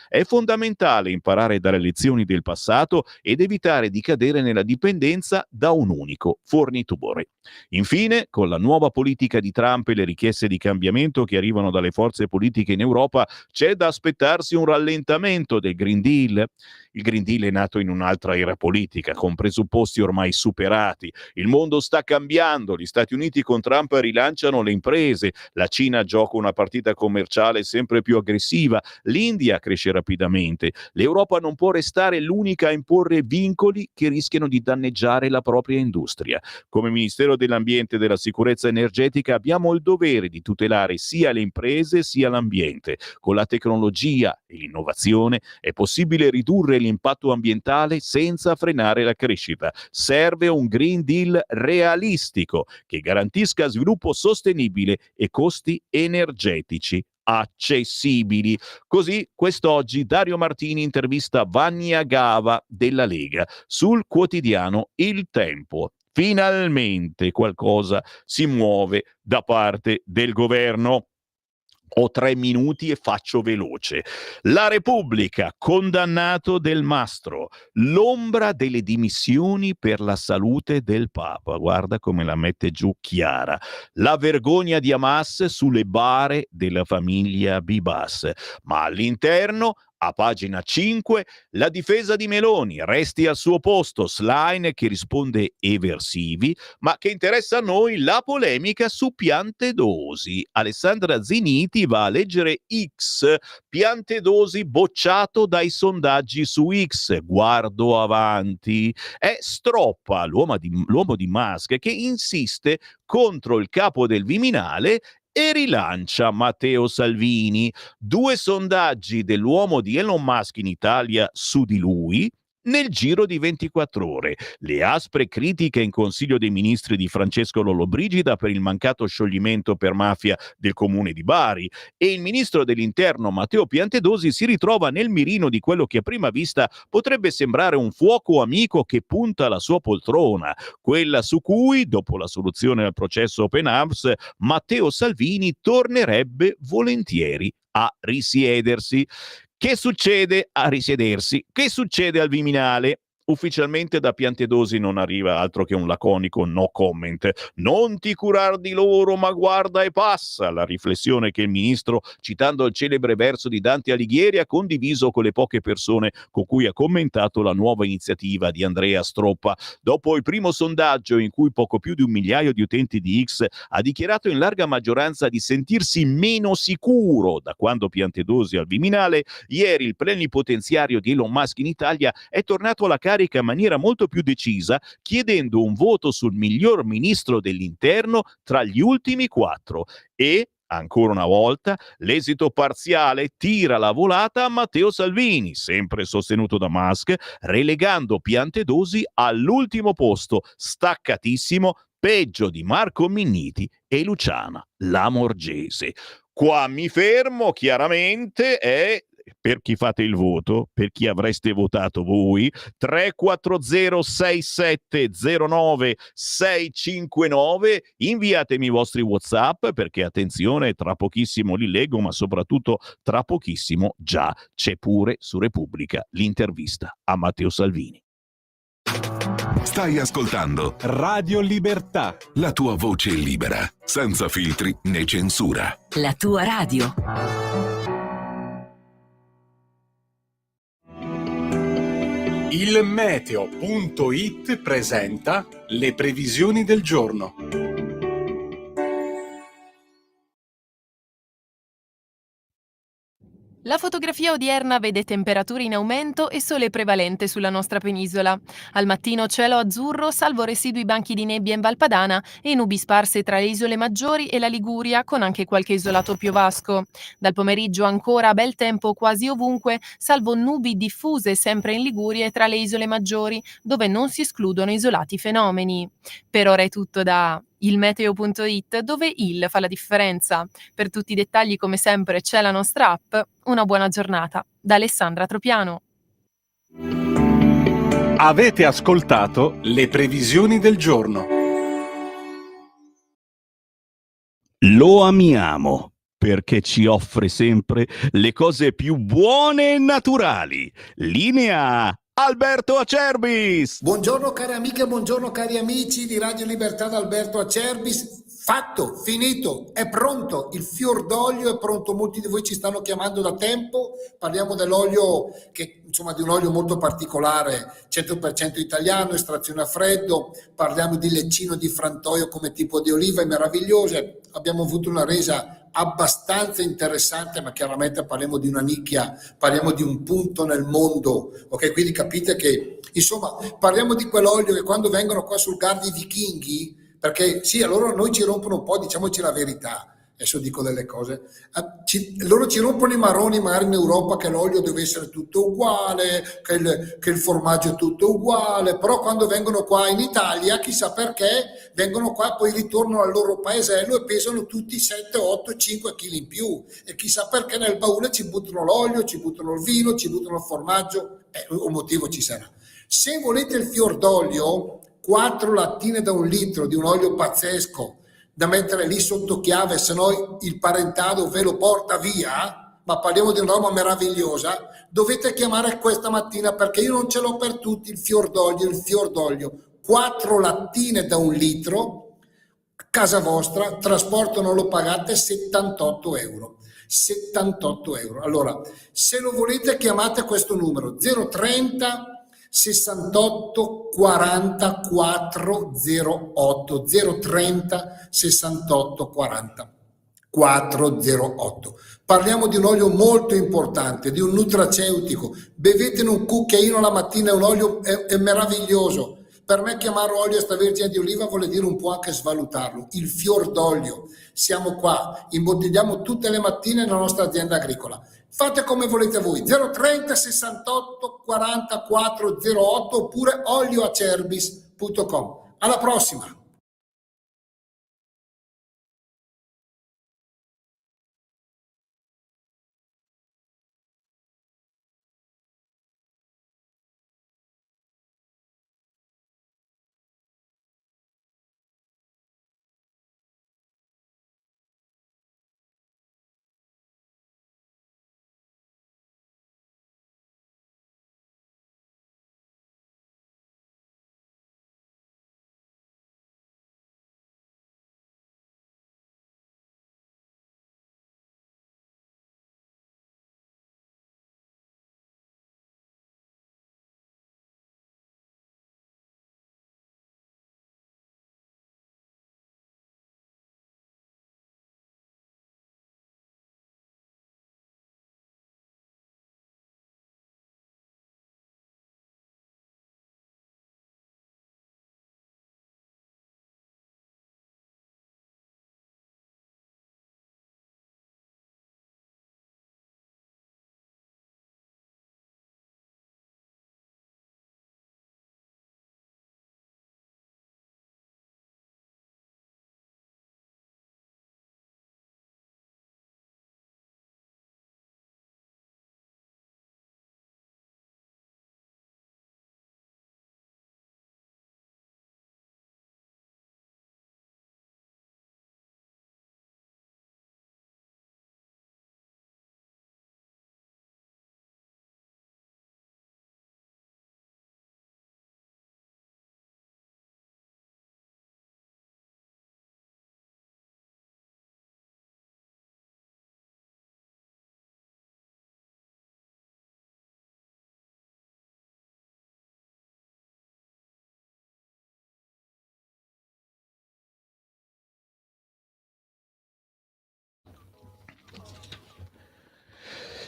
è fondamentale imparare dalle lezioni del passato ed evitare di cadere nella dipendenza da un unico fornitore. Infine, con la nuova politica di Trump e le richieste di cambiamento che arrivano dalle forze politiche in Europa, c'è da aspettarsi un rallentamento del Green Deal. Il Green Deal è nato in un'altra era politica, con presupposti ormai superati. Il mondo sta cambiando, gli Stati Uniti con Trump rilanciano le imprese, la Cina gioca una partita commerciale sempre più aggressiva, l'India cresce rapidamente. L'Europa non può restare l'unica a imporre vincoli che rischiano di danneggiare la propria industria. Come Ministero dell'Ambiente e della Sicurezza Energetica abbiamo il dovere di tutelare sia le imprese sia l'ambiente. Con la tecnologia e l'innovazione è possibile ridurre l'impatto ambientale senza frenare la crescita. Serve un Green Deal realistico che garantisca sviluppo sostenibile e costi energetici accessibili. Così quest'oggi Dario Martini intervista Vaniagava della Lega sul quotidiano Il Tempo. Finalmente qualcosa si muove da parte del governo. Ho 3 minuti e faccio veloce. La Repubblica, condannato Del Mastro, l'ombra delle dimissioni per la salute del Papa. Guarda come la mette giù chiara. La vergogna di Hamas sulle bare della famiglia Bibas. Ma all'interno, a pagina 5, la difesa di Meloni, resti al suo posto, Schlein che risponde eversivi, ma che interessa a noi la polemica su Piantedosi. Alessandra Ziniti va a leggere X, Piantedosi bocciato dai sondaggi su X, guardo avanti. È Stroppa, l'uomo di Musk, che insiste contro il capo del Viminale e rilancia Matteo Salvini. 2 sondaggi dell'uomo di Elon Musk in Italia su di lui nel giro di 24 ore. Le aspre critiche in Consiglio dei Ministri di Francesco Lollobrigida per il mancato scioglimento per mafia del comune di Bari, e il ministro dell'Interno Matteo Piantedosi si ritrova nel mirino di quello che a prima vista potrebbe sembrare un fuoco amico che punta alla sua poltrona, quella su cui, dopo la soluzione al processo Open Arms, Matteo Salvini tornerebbe volentieri a risiedersi. Che succede a risiedersi? Che succede al Viminale? Ufficialmente da Piantedosi non arriva altro che un laconico no comment. Non ti curar di loro, ma guarda e passa. La riflessione che il ministro, citando il celebre verso di Dante Alighieri, ha condiviso con le poche persone con cui ha commentato la nuova iniziativa di Andrea Stroppa. Dopo il primo sondaggio in cui poco più di 1 miliardo di utenti di X ha dichiarato in larga maggioranza di sentirsi meno sicuro da quando Piantedosi al Viminale, ieri il plenipotenziario di Elon Musk in Italia è tornato alla carica in maniera molto più decisa, chiedendo un voto sul miglior ministro dell'interno tra gli ultimi 4. E, ancora una volta, l'esito parziale tira la volata a Matteo Salvini, sempre sostenuto da Musk, relegando Piantedosi all'ultimo posto, staccatissimo, peggio di Marco Minniti e Luciana Lamorgese. Qua mi fermo, chiaramente, per chi fate il voto, per chi avreste votato voi, 3406709 inviatemi i vostri WhatsApp, perché attenzione, tra pochissimo li leggo, ma soprattutto tra pochissimo già c'è pure su Repubblica l'intervista a Matteo Salvini. Stai ascoltando Radio Libertà. la tua voce libera, senza filtri né censura. La tua radio. Il meteo.it presenta le previsioni del giorno. La fotografia odierna vede temperature in aumento e sole prevalente sulla nostra penisola. Al mattino cielo azzurro, salvo residui banchi di nebbia in Valpadana e nubi sparse tra le isole maggiori e la Liguria, con anche qualche isolato piovasco. Dal pomeriggio ancora bel tempo quasi ovunque, salvo nubi diffuse sempre in Liguria e tra le isole maggiori, dove non si escludono isolati fenomeni. Per ora è tutto da ilmeteo.it, dove il fa la differenza. Per tutti i dettagli, come sempre, c'è la nostra app. Una buona giornata. Da Alessandra Tropiano. Avete ascoltato le previsioni del giorno. Lo amiamo perché ci offre sempre le cose più buone e naturali. Linea Alberto Acerbis. Buongiorno cari amiche, buongiorno cari amici di Radio Libertà da Alberto Acerbis. Fatto, finito, è pronto, il fior d'olio è pronto, molti di voi ci stanno chiamando da tempo, parliamo dell'olio che insomma di un olio molto particolare, 100% italiano, estrazione a freddo, parliamo di leccino di frantoio come tipo di olive meravigliose, abbiamo avuto una resa abbastanza interessante, ma chiaramente parliamo di una nicchia, parliamo di un punto nel mondo, ok? Quindi capite che insomma parliamo di quell'olio che quando vengono qua sul Gardi vichinghi, perché sì, allora noi ci rompono un po', diciamoci la verità, adesso dico delle cose, loro ci rompono i maroni magari in Europa che l'olio deve essere tutto uguale, che il formaggio è tutto uguale, però quando vengono qua in Italia, chissà perché, vengono qua e poi ritornano al loro paesello e pesano tutti 7, 8, 5 kg in più e chissà perché nel baule ci buttano l'olio, ci buttano il vino, ci buttano il formaggio, un motivo ci sarà. Se volete il fior d'olio, 4 lattine da 1 litro di un olio pazzesco da mettere lì sotto chiave, se no il parentado ve lo porta via, ma parliamo di una roba meravigliosa, dovete chiamare questa mattina perché io non ce l'ho per tutti il fior d'olio, 4 lattine da 1 litro, casa vostra, trasporto non lo pagate, 78 euro. 78 euro. Allora, se lo volete chiamate questo numero 030 68 44 08 030 68 40 408. Parliamo di un olio molto importante, di un nutraceutico. Bevetene un cucchiaino la mattina, è un olio è meraviglioso. Per me chiamarlo olio extravergine di oliva vuol dire un po' anche svalutarlo. Il fior d'olio. Siamo qua, imbottigliamo tutte le mattine nella nostra azienda agricola. Fate come volete voi, 030 68 44 08 oppure olioacerbis.com. Alla prossima!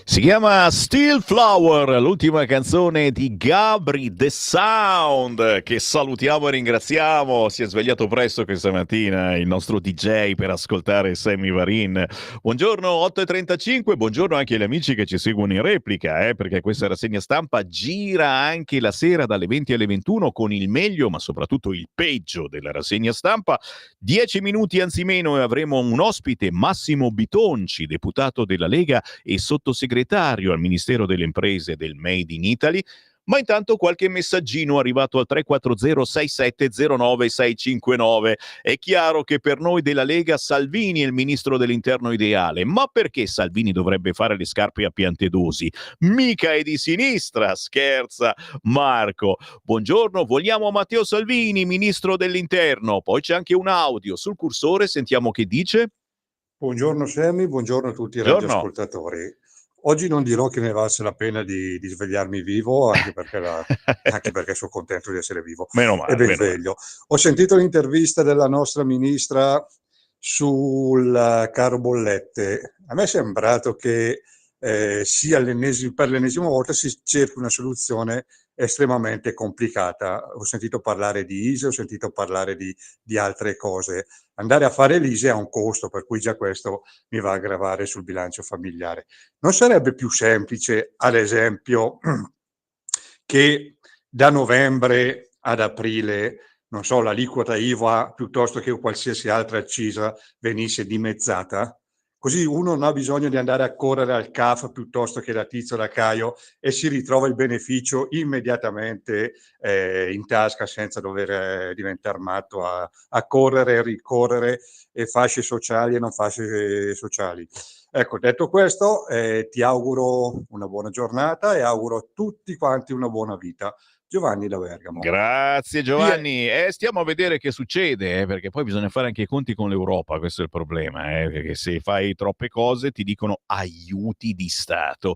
Si chiama Still Flower, l'ultima canzone di Gabri The Sound, che salutiamo e ringraziamo. Si è svegliato presto questa mattina il nostro DJ per ascoltare Sammy Varin. Buongiorno 8:35, buongiorno anche agli amici che ci seguono in replica, perché questa rassegna stampa gira anche la sera dalle 20 alle 21 con il meglio, ma soprattutto il peggio della rassegna stampa. 10 minuti anzi meno e avremo un ospite, Massimo Bitonci, deputato della Lega e sottosegretario al Ministero delle Imprese del Made in Italy. Ma intanto qualche messaggino arrivato al 340 6709 659. È chiaro che per noi della Lega Salvini è il ministro dell'interno ideale, ma perché Salvini dovrebbe fare le scarpe a Piantedosi? Mica è di sinistra, scherza Marco. Buongiorno, vogliamo Matteo Salvini, ministro dell'interno. Poi c'è anche un audio sul cursore, sentiamo che dice. Buongiorno Sammy, buongiorno a tutti i Buongiorno. radioascoltatori. Oggi non dirò che ne valse la pena di svegliarmi vivo, anche perché sono contento di essere vivo Meno male, e ben meno male. sveglio. Ho sentito l'intervista della nostra ministra sul caro bollette. A me è sembrato che per l'ennesima volta si cerchi una soluzione estremamente complicata. Ho sentito parlare di ISE, ho sentito parlare di altre cose. Andare a fare l'ISE ha un costo, per cui già questo mi va a gravare sul bilancio familiare. Non sarebbe più semplice, ad esempio, che da novembre ad aprile, non so, l'aliquota IVA piuttosto che qualsiasi altra accisa venisse dimezzata? Così uno non ha bisogno di andare a correre al CAF piuttosto che da Tizio da Caio e si ritrova il beneficio immediatamente in tasca senza dover diventare matto a correre e ricorrere e fasce sociali e non fasce sociali. Ecco, detto questo, ti auguro una buona giornata e auguro a tutti quanti una buona vita. Giovanni da Bergamo. Grazie Giovanni. Stiamo a vedere che succede, perché poi bisogna fare anche i conti con l'Europa, questo è il problema, perché se fai troppe cose ti dicono aiuti di Stato.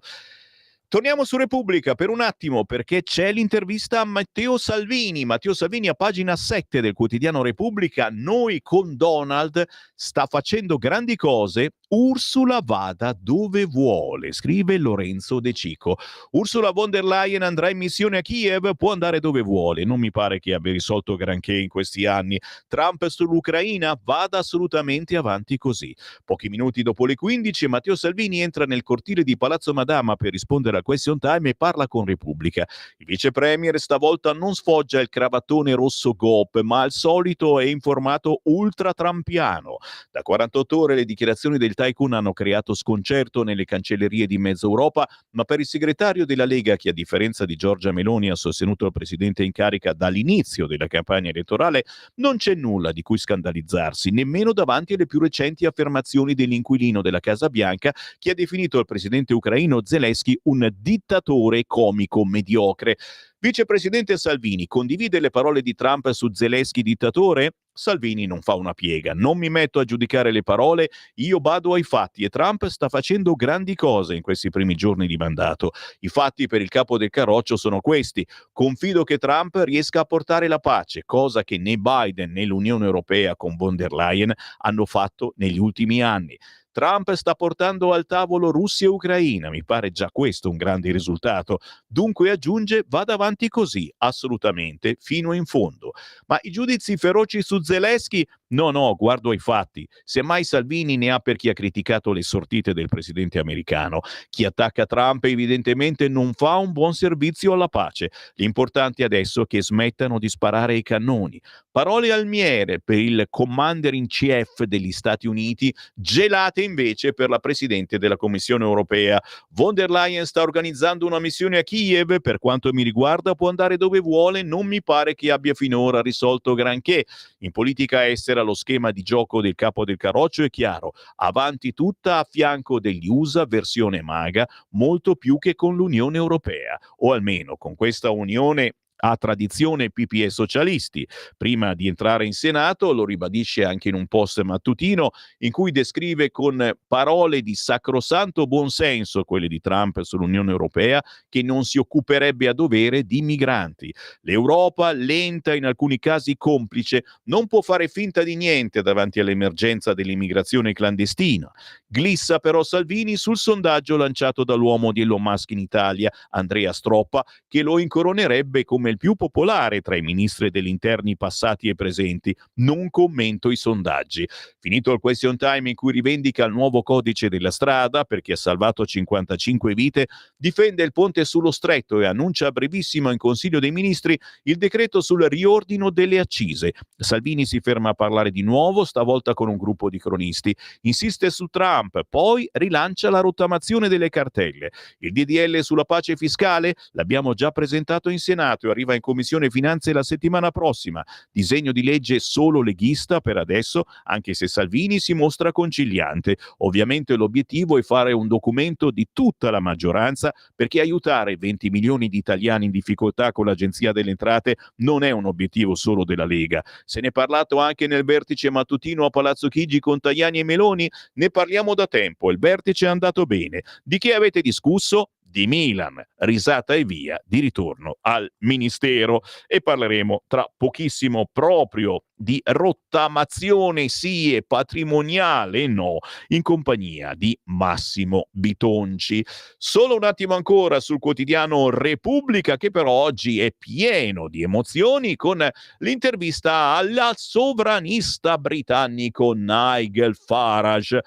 Torniamo su Repubblica per un attimo, perché c'è l'intervista a Matteo Salvini. Matteo Salvini a pagina 7 del quotidiano Repubblica. Noi con Donald sta facendo grandi cose. Ursula vada dove vuole, scrive Lorenzo De Cico. Ursula von der Leyen andrà in missione a Kiev, può andare dove vuole. Non mi pare che abbia risolto granché in questi anni. Trump sull'Ucraina, vada assolutamente avanti così. Pochi minuti dopo le 15, Matteo Salvini entra nel cortile di Palazzo Madama per rispondere al question time e parla con Repubblica. Il vice premier stavolta non sfoggia il cravattone rosso GOP, ma al solito è informato ultra trampiano. Da 48 ore le dichiarazioni del tycoon hanno creato sconcerto nelle cancellerie di mezza Europa, ma per il segretario della Lega, che a differenza di Giorgia Meloni ha sostenuto il presidente in carica dall'inizio della campagna elettorale, non c'è nulla di cui scandalizzarsi, nemmeno davanti alle più recenti affermazioni dell'inquilino della Casa Bianca, che ha definito il presidente ucraino Zelensky un dittatore comico mediocre. Vicepresidente Salvini condivide le parole di Trump su Zelensky dittatore? Salvini non fa una piega, non mi metto a giudicare le parole, io bado ai fatti e Trump sta facendo grandi cose in questi primi giorni di mandato. I fatti per il capo del carroccio sono questi: confido che Trump riesca a portare la pace, cosa che né Biden né l'Unione Europea con von der Leyen hanno fatto negli ultimi anni. Trump sta portando al tavolo Russia e Ucraina, mi pare già questo un grande risultato. Dunque aggiunge, vada avanti così, assolutamente, fino in fondo. Ma i giudizi feroci su Zelensky? No, guardo ai fatti. Semmai Salvini ne ha per chi ha criticato le sortite del presidente americano. Chi attacca Trump evidentemente non fa un buon servizio alla pace. L'importante adesso è che smettano di sparare i cannoni. Parole al miele per il commander in chief degli Stati Uniti, gelate invece per la Presidente della Commissione Europea. Von der Leyen sta organizzando una missione a Kiev, per quanto mi riguarda può andare dove vuole, non mi pare che abbia finora risolto granché. In politica estera lo schema di gioco del capo del carroccio è chiaro, avanti tutta a fianco degli USA versione MAGA, molto più che con l'Unione Europea, o almeno con questa unione ha tradizione PPE socialisti. Prima di entrare in Senato lo ribadisce anche in un post mattutino in cui descrive con parole di sacrosanto buonsenso, quelle di Trump sull'Unione Europea, che non si occuperebbe a dovere di migranti. L'Europa, lenta, in alcuni casi complice, non può fare finta di niente davanti all'emergenza dell'immigrazione clandestina. Glissa però Salvini sul sondaggio lanciato dall'uomo di Elon Musk in Italia, Andrea Stroppa, che lo incoronerebbe come il più popolare tra i ministri degli interni passati e presenti. Non commento i sondaggi. Finito il question time in cui rivendica il nuovo codice della strada perché ha salvato 55 vite, difende il ponte sullo stretto e annuncia a brevissimo in Consiglio dei Ministri il decreto sul riordino delle accise. Salvini si ferma a parlare di nuovo, stavolta con un gruppo di cronisti. Insiste su Trump, poi rilancia la rottamazione delle cartelle. Il DDL sulla pace fiscale l'abbiamo già presentato in Senato e arriva in Commissione Finanze la settimana prossima. Disegno di legge solo leghista per adesso, anche se Salvini si mostra conciliante. Ovviamente l'obiettivo è fare un documento di tutta la maggioranza, perché aiutare 20 milioni di italiani in difficoltà con l'Agenzia delle Entrate non è un obiettivo solo della Lega. Se ne è parlato anche nel vertice mattutino a Palazzo Chigi con Tajani e Meloni, ne parliamo da tempo, il vertice è andato bene. Di che avete discusso? Di Milan, risata e via, di ritorno al Ministero. E parleremo tra pochissimo proprio di rottamazione sì e patrimoniale no, in compagnia di Massimo Bitonci. Solo un attimo ancora sul quotidiano Repubblica, che però oggi è pieno di emozioni, con l'intervista alla sovranista britannico Nigel Farage.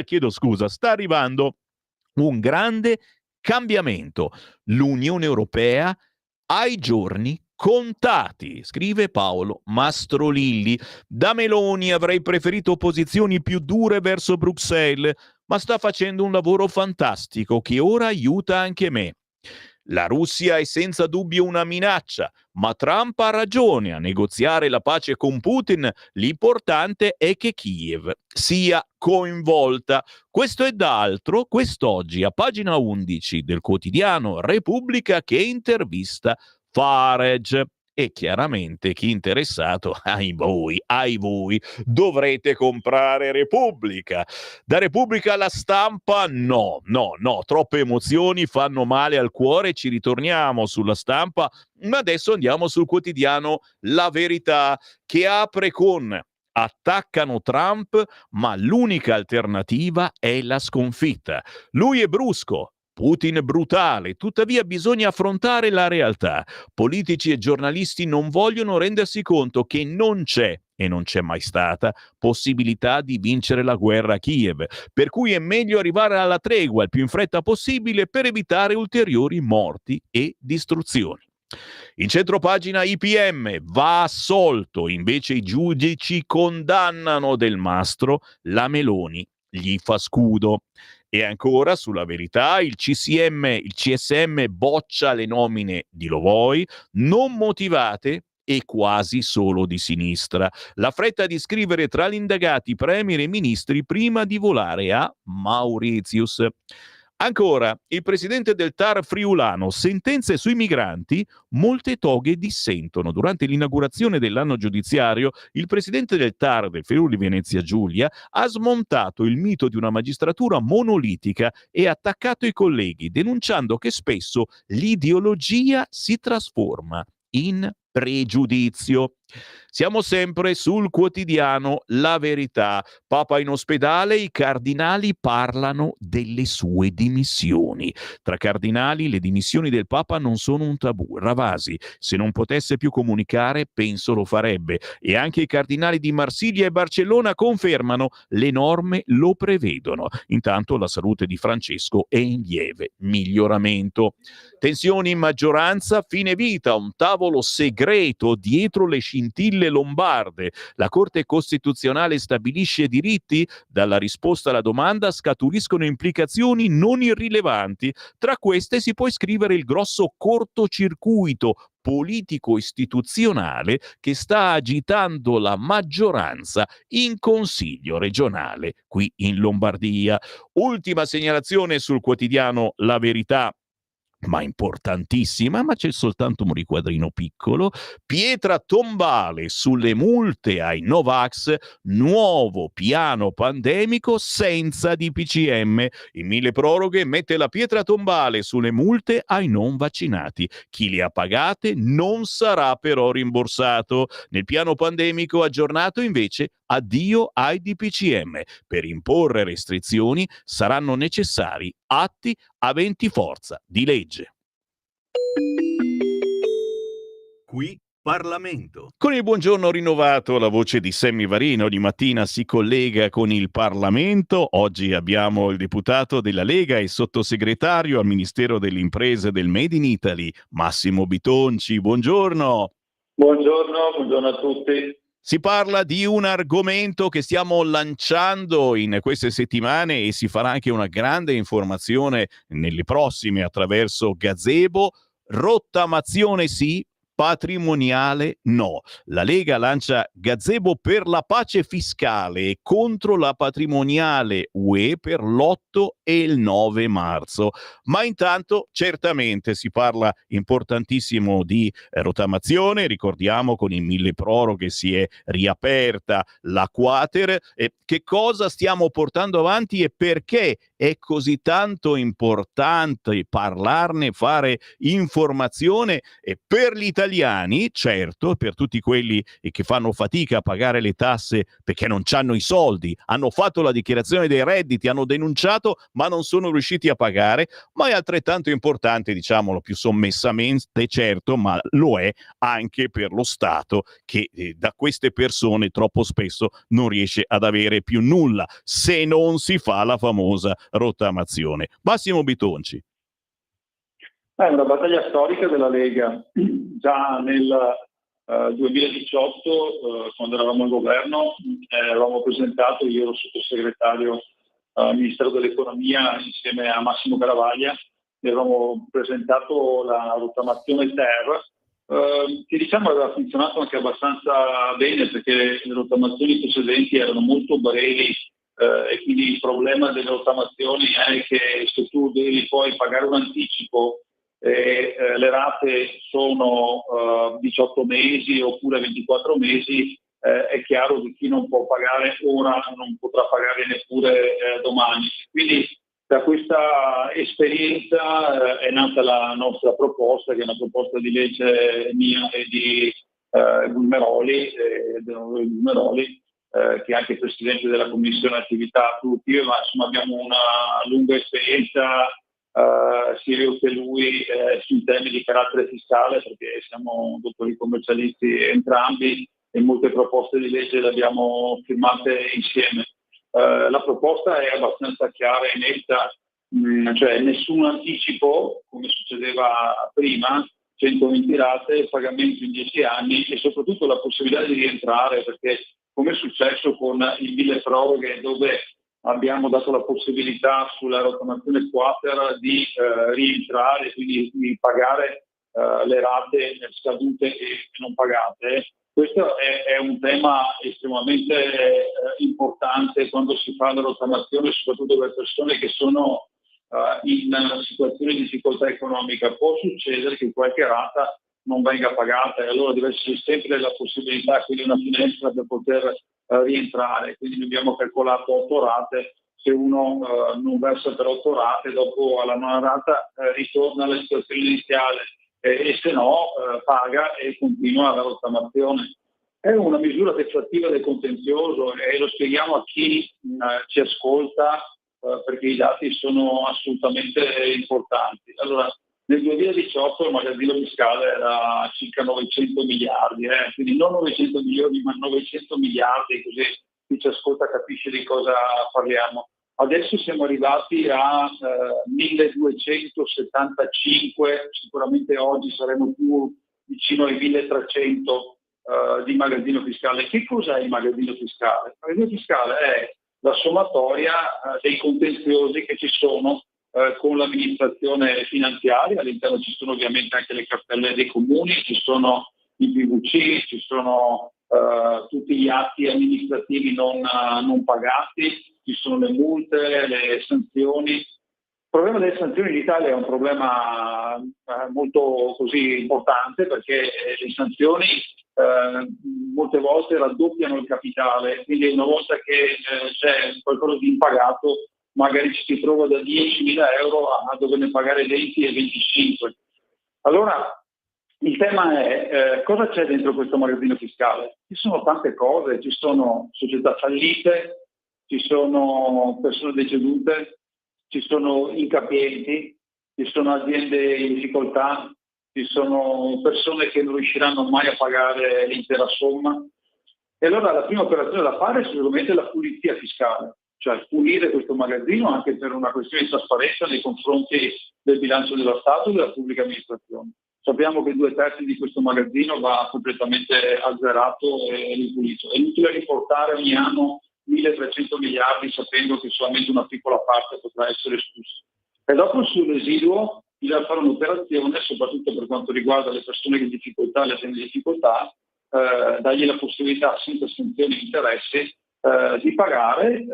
Chiedo scusa, sta arrivando un grande cambiamento. L'Unione Europea ha i giorni contati, scrive Paolo Mastrolilli. Da Meloni avrei preferito posizioni più dure verso Bruxelles, ma sta facendo un lavoro fantastico che ora aiuta anche me. La Russia è senza dubbio una minaccia, ma Trump ha ragione a negoziare la pace con Putin. L'importante è che Kiev sia coinvolta. Questo e d'altro quest'oggi a pagina 11 del quotidiano Repubblica, che intervista Farage. E chiaramente chi è interessato, ai voi, dovrete comprare Repubblica. Da Repubblica alla Stampa, no, troppe emozioni fanno male al cuore, ci ritorniamo sulla Stampa, ma adesso andiamo sul quotidiano La Verità, che apre con: attaccano Trump, ma l'unica alternativa è la sconfitta. Lui è brusco, Putin brutale, tuttavia bisogna affrontare la realtà. Politici e giornalisti non vogliono rendersi conto che non c'è, e non c'è mai stata, possibilità di vincere la guerra a Kiev, per cui è meglio arrivare alla tregua il più in fretta possibile per evitare ulteriori morti e distruzioni. In centropagina IPM va assolto, invece i giudici condannano Del Mastro, la Meloni gli fa scudo. E ancora sulla Verità, il CSM boccia le nomine di Lovoi, non motivate e quasi solo di sinistra. La fretta di scrivere tra gli indagati premier e ministri prima di volare a Mauritius. Ancora, il presidente del TAR friulano, sentenze sui migranti, molte toghe dissentono. Durante l'inaugurazione dell'anno giudiziario, il presidente del TAR del Friuli Venezia Giulia ha smontato il mito di una magistratura monolitica e attaccato i colleghi, denunciando che spesso l'ideologia si trasforma in pregiudizio. Siamo sempre sul quotidiano La Verità. Papa in ospedale, i cardinali parlano delle sue dimissioni. Tra cardinali le dimissioni del Papa non sono un tabù. Ravasi, se non potesse più comunicare, penso lo farebbe. E anche i cardinali di Marsiglia e Barcellona confermano: le norme lo prevedono. Intanto la salute di Francesco è in lieve miglioramento. Tensioni in maggioranza, fine vita, un tavolo segreto dietro le scintille lombarde. La Corte Costituzionale stabilisce diritti? Dalla risposta alla domanda scaturiscono implicazioni non irrilevanti. Tra queste si può iscrivere il grosso cortocircuito politico-istituzionale che sta agitando la maggioranza in Consiglio regionale qui in Lombardia. Ultima segnalazione sul quotidiano La Verità, ma importantissima, ma c'è soltanto un riquadrino piccolo: pietra tombale sulle multe ai Novax, nuovo piano pandemico senza DPCM. Il milleproroghe mette la pietra tombale sulle multe ai non vaccinati. Chi le ha pagate non sarà però rimborsato. Nel piano pandemico aggiornato invece addio ai DPCM. Per imporre restrizioni saranno necessari atti aventi forza di legge. Qui Parlamento. Con il buongiorno rinnovato, la voce di Sammy Varin ogni mattina si collega con il Parlamento. Oggi abbiamo il deputato della Lega e sottosegretario al Ministero delle Imprese del Made in Italy, Massimo Bitonci. Buongiorno. Buongiorno a tutti. Si parla di un argomento che stiamo lanciando in queste settimane e si farà anche una grande informazione nelle prossime attraverso Gazebo. Rottamazione sì, patrimoniale no. La Lega lancia Gazebo per la pace fiscale e contro la patrimoniale UE per l'8 e il 9 marzo. Ma intanto certamente si parla importantissimo di rottamazione. Ricordiamo con il milleproroghe si è riaperta la Quater. Che cosa stiamo portando avanti e perché è così tanto importante parlarne, fare informazione per gli italiani, certo, per tutti quelli che fanno fatica a pagare le tasse perché non hanno i soldi, hanno fatto la dichiarazione dei redditi, hanno denunciato ma non sono riusciti a pagare, ma è altrettanto importante, diciamolo più sommessamente, certo, ma lo è anche per lo Stato che da queste persone troppo spesso non riesce ad avere più nulla se non si fa la famosa rottamazione. Massimo Bitonci. È una battaglia storica della Lega. Già nel 2018, quando eravamo al governo, avevamo presentato, io ero sottosegretario al Ministero dell'Economia insieme a Massimo Garavaglia, e avevamo presentato la rottamazione ter, che diciamo aveva funzionato anche abbastanza bene perché le rottamazioni precedenti erano molto brevi. E quindi il problema delle rottamazioni è che se tu devi poi pagare un anticipo e le rate sono 18 mesi oppure 24 mesi, è chiaro che chi non può pagare ora non potrà pagare neppure domani. Quindi da questa esperienza è nata la nostra proposta, che è una proposta di legge mia e di Gulmeroli, che è anche presidente della Commissione Attività Produttive, ma insomma abbiamo una lunga esperienza sia io che lui sui temi di carattere fiscale, perché siamo dottori commercialisti entrambi e molte proposte di legge le abbiamo firmate insieme. La proposta è abbastanza chiara e netta, cioè nessun anticipo come succedeva prima, 120 rate, pagamento in 10 anni e soprattutto la possibilità di rientrare, perché come è successo con il milleproroghe, dove abbiamo dato la possibilità sulla rottamazione Quater di rientrare, quindi di pagare le rate scadute e non pagate. Questo è un tema estremamente importante quando si fa la rottamazione, soprattutto per persone che sono in situazioni di difficoltà economica. Può succedere che qualche rata non venga pagata e allora deve essere sempre la possibilità, quindi una finestra per poter rientrare. Quindi abbiamo calcolato 8 rate, se uno non versa per 8 rate, dopo alla nona rata ritorna alla situazione iniziale e se no paga e continua la rottamazione. È una misura deflattiva del contenzioso e lo spieghiamo a chi ci ascolta perché i dati sono assolutamente importanti. Allora, nel 2018 il magazzino fiscale era circa 900 miliardi, quindi non 900 milioni ma 900 miliardi, così chi ci ascolta capisce di cosa parliamo. Adesso siamo arrivati a 1275, sicuramente oggi saremo più vicino ai 1300 di magazzino fiscale. Che cos'è il magazzino fiscale? Il magazzino fiscale è la sommatoria dei contenziosi che ci sono con l'amministrazione finanziaria. All'interno ci sono ovviamente anche le cartelle dei comuni, ci sono i PVC, ci sono tutti gli atti amministrativi non pagati, ci sono le multe, le sanzioni. Il problema delle sanzioni in Italia è un problema molto così importante perché le sanzioni molte volte raddoppiano il capitale, quindi una volta che c'è qualcosa di impagato magari ci si trova da 10.000 euro a doverne pagare 20 e 25. Allora Il tema è cosa c'è dentro questo magazzino fiscale? Ci sono tante cose, ci sono società fallite, ci sono persone decedute, ci sono incapienti, ci sono aziende in difficoltà, ci sono persone che non riusciranno mai a pagare l'intera somma. E allora la prima operazione da fare è sicuramente la pulizia fiscale, cioè pulire questo magazzino anche per una questione di trasparenza nei confronti del bilancio dello Stato e della pubblica amministrazione. Sappiamo che 2/3 di questo magazzino va completamente azzerato e ripulito. È inutile riportare ogni anno 1.300 miliardi sapendo che solamente una piccola parte potrà essere esclusa. E dopo sul residuo bisogna fare un'operazione, soprattutto per quanto riguarda le persone in difficoltà, le aziende in difficoltà, dargli la possibilità senza sanzioni e interessi di pagare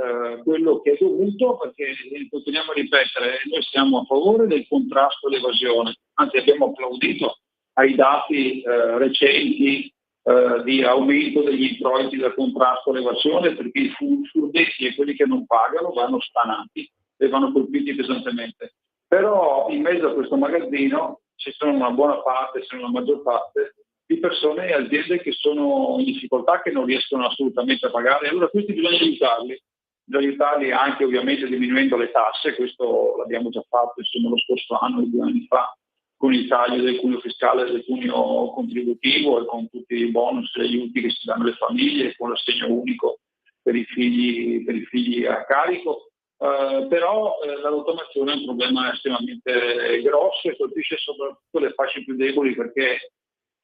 quello che è dovuto, perché continuiamo a ripetere, noi siamo a favore del contrasto all'evasione, anzi abbiamo applaudito ai dati recenti di aumento degli introiti del contrasto all'evasione, perché i furbetti e quelli che non pagano vanno stanati e vanno colpiti pesantemente. Però in mezzo a questo magazzino ci sono una buona parte, se non la maggior parte, di persone e aziende che sono in difficoltà, che non riescono assolutamente a pagare. Allora questi bisogna aiutarli anche ovviamente diminuendo le tasse, questo l'abbiamo già fatto insomma lo scorso anno, 2 anni fa, con il taglio del cuneo fiscale e del cuneo contributivo e con tutti i bonus e gli aiuti che si danno alle famiglie, con l'assegno unico per i figli a carico. Però la rottamazione è un problema estremamente grosso e colpisce soprattutto le fasce più deboli, perché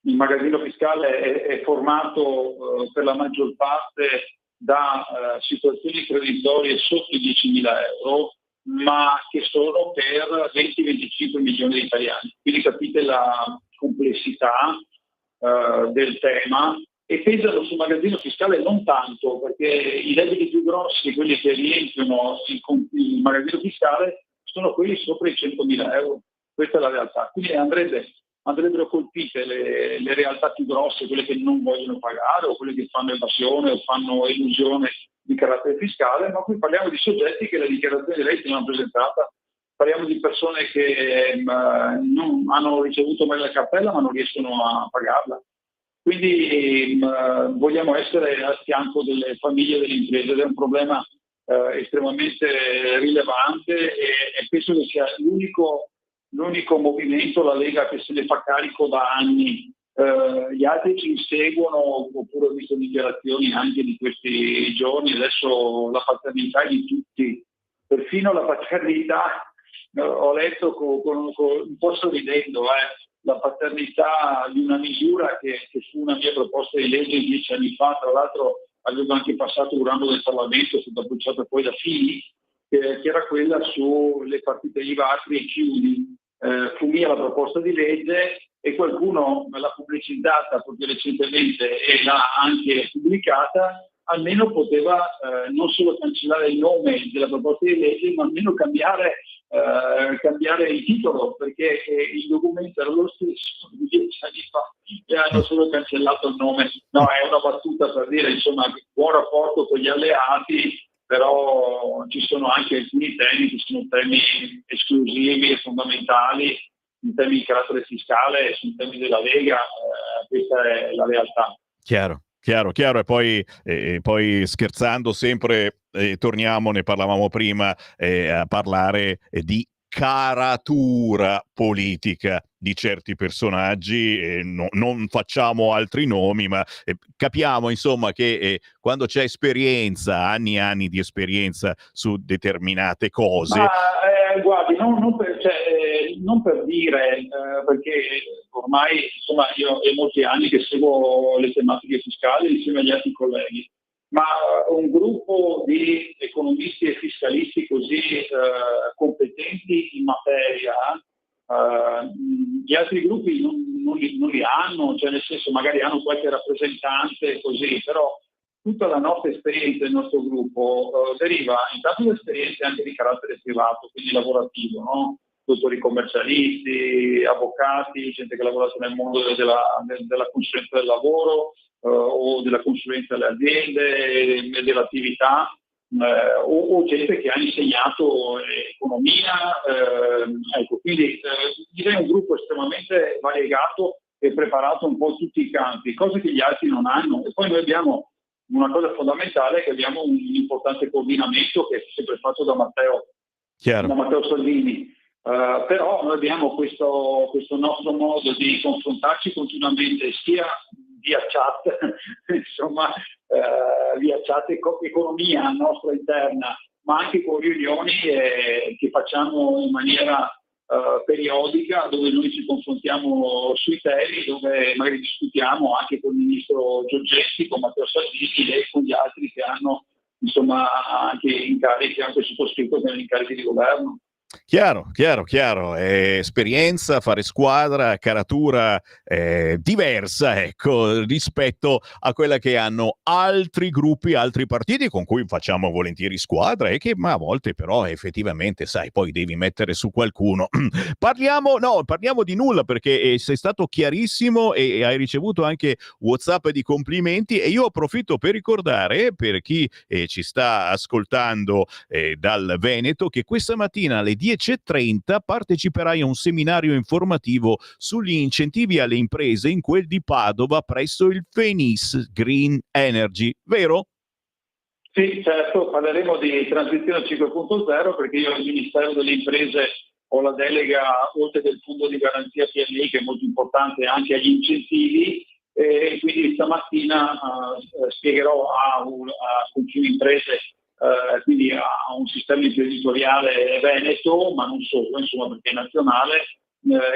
il magazzino fiscale è formato per la maggior parte da situazioni creditorie sotto i 10.000 euro, ma che sono per 20-25 milioni di italiani. Quindi capite la complessità del tema, e pesano sul magazzino fiscale non tanto, perché i debiti più grossi, quelli che rientrano il magazzino fiscale, sono quelli sopra i 100.000 euro. Questa è la realtà. Quindi andrebbero colpite le realtà più grosse, quelle che non vogliono pagare o quelle che fanno evasione o fanno elusione di carattere fiscale, ma qui parliamo di soggetti che la dichiarazione dei redditi non hanno presentata, parliamo di persone che non hanno ricevuto mai la cartella ma non riescono a pagarla. Quindi vogliamo essere al fianco delle famiglie e delle imprese, ed è un problema estremamente rilevante e penso che sia l'unico movimento, la Lega, che se ne fa carico da anni. Gli altri ci inseguono, oppure ho visto dichiarazioni anche di questi giorni. Adesso la paternità è di tutti, perfino la paternità, ho letto un po' sorridendo, la paternità di una misura che fu una mia proposta di legge 10 anni fa, tra l'altro avevo anche passato un ramo del Parlamento, è stata bocciata poi da Fini, che era quella sulle partite IVA Acri e Chiudi. Fu mia la proposta di legge e qualcuno me l'ha pubblicizzata proprio recentemente e l'ha anche pubblicata. Almeno poteva non solo cancellare il nome della proposta di legge, ma almeno cambiare il titolo, perché il documento era lo stesso di 10 anni fa e hanno solo cancellato il nome. No, è una battuta per dire, insomma, buon rapporto con gli alleati, però ci sono anche alcuni temi che sono temi esclusivi e fondamentali, in temi di carattere fiscale, sono temi della Lega, questa è la realtà. Chiaro. E poi scherzando sempre, torniamo, ne parlavamo prima, a parlare di caratura politica di certi personaggi, non facciamo altri nomi, ma capiamo insomma che quando c'è esperienza, anni e anni di esperienza su determinate cose. Guardi, non per dire, perché ormai insomma io è molti anni che seguo le tematiche fiscali insieme agli altri colleghi, ma un gruppo di economisti e fiscalisti così competenti in materia, gli altri gruppi non li hanno, cioè nel senso magari hanno qualche rappresentante così, però tutta la nostra esperienza del nostro gruppo deriva intanto da esperienze anche di carattere privato, quindi lavorativo, no? Dottori commercialisti, avvocati, gente che ha lavorato nel mondo della consulenza del lavoro o della consulenza alle aziende e dell'attività, o gente che ha insegnato economia. Ecco, quindi direi un gruppo estremamente variegato e preparato un po' tutti i campi, cose che gli altri non hanno. E poi noi abbiamo una cosa fondamentale, che abbiamo un importante coordinamento che è sempre fatto da Matteo Salvini. Però noi abbiamo questo nostro modo di confrontarci continuamente, sia via chat, insomma, via chat economia nostra interna, ma anche con riunioni che facciamo in maniera periodica, dove noi ci confrontiamo sui temi, dove magari discutiamo anche con il ministro Giorgetti, con Matteo Salvini e con gli altri che hanno insomma anche incarichi, anche sottoscritto con incarichi di governo. Chiaro. Esperienza, fare squadra, caratura diversa, ecco, rispetto a quella che hanno altri gruppi, altri partiti con cui facciamo volentieri squadra e che ma a volte però effettivamente, sai, poi devi mettere su qualcuno. Parliamo di nulla, perché sei stato chiarissimo e hai ricevuto anche WhatsApp di complimenti, e io approfitto per ricordare, per chi ci sta ascoltando dal Veneto, che questa mattina alle 10:30 parteciperai a un seminario informativo sugli incentivi alle imprese in quel di Padova presso il Fenis Green Energy, vero? Sì, certo, parleremo di transizione 5.0, perché io al Ministero delle Imprese ho la delega, oltre del fondo di garanzia PMI, che è molto importante, anche agli incentivi, e quindi stamattina spiegherò a confine imprese, quindi a un sistema imprenditoriale veneto, ma non solo, insomma, perché è nazionale,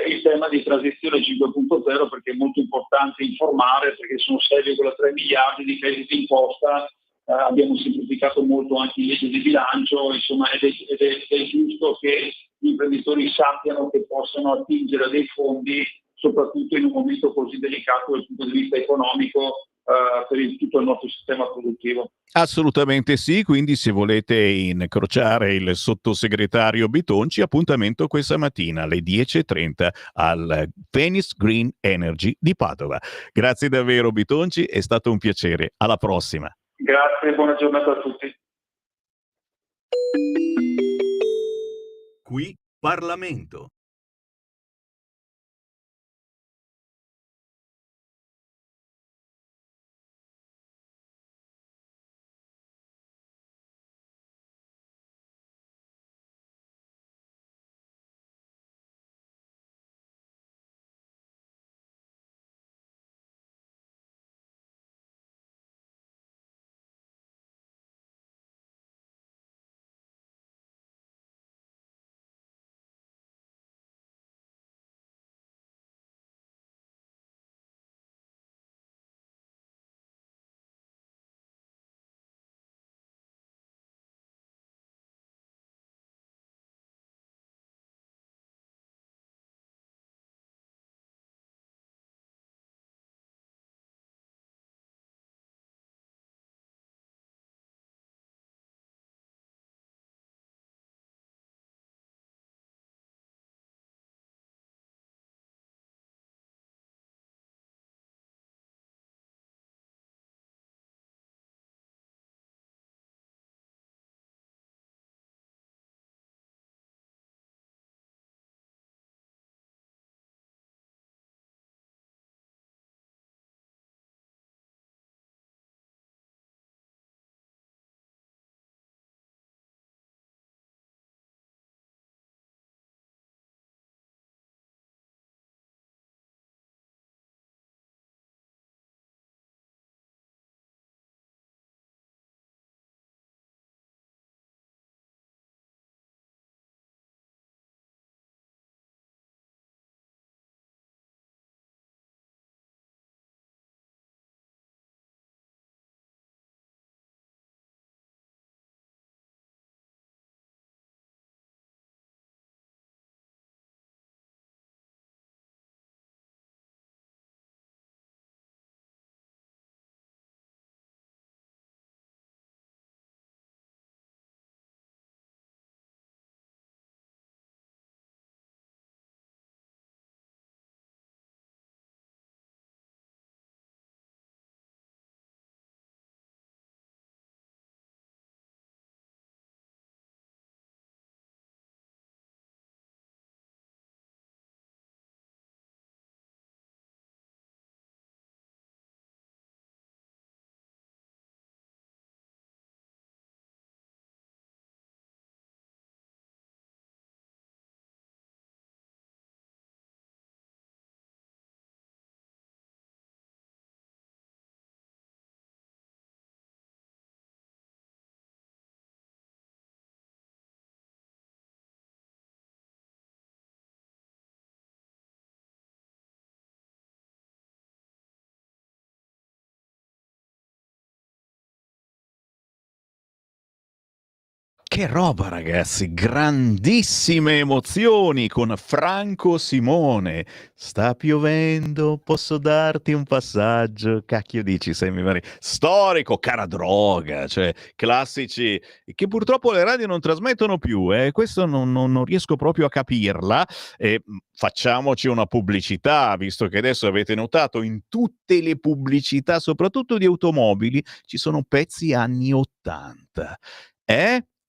il tema di transizione 5.0, perché è molto importante informare, perché sono 6,3 miliardi di crediti d'imposta. Abbiamo semplificato molto anche in legge di bilancio, insomma, ed è giusto che gli imprenditori sappiano che possono attingere a dei fondi, soprattutto in un momento così delicato dal punto di vista economico, per tutto il nostro sistema produttivo. Assolutamente sì, quindi se volete incrociare il sottosegretario Bitonci, appuntamento questa mattina alle 10:30 al Venice Green Energy di Padova. Grazie davvero Bitonci, è stato un piacere. Alla prossima. Grazie, buona giornata a tutti. Qui Parlamento. Che roba, ragazzi, grandissime emozioni con Franco Simone. Sta piovendo, posso darti un passaggio? Cacchio dici, Sammy Varin? Storico, cara droga, cioè classici che purtroppo le radio non trasmettono più, questo non riesco proprio a capirla. Facciamoci una pubblicità, visto che adesso avete notato in tutte le pubblicità, soprattutto di automobili, ci sono pezzi anni 80.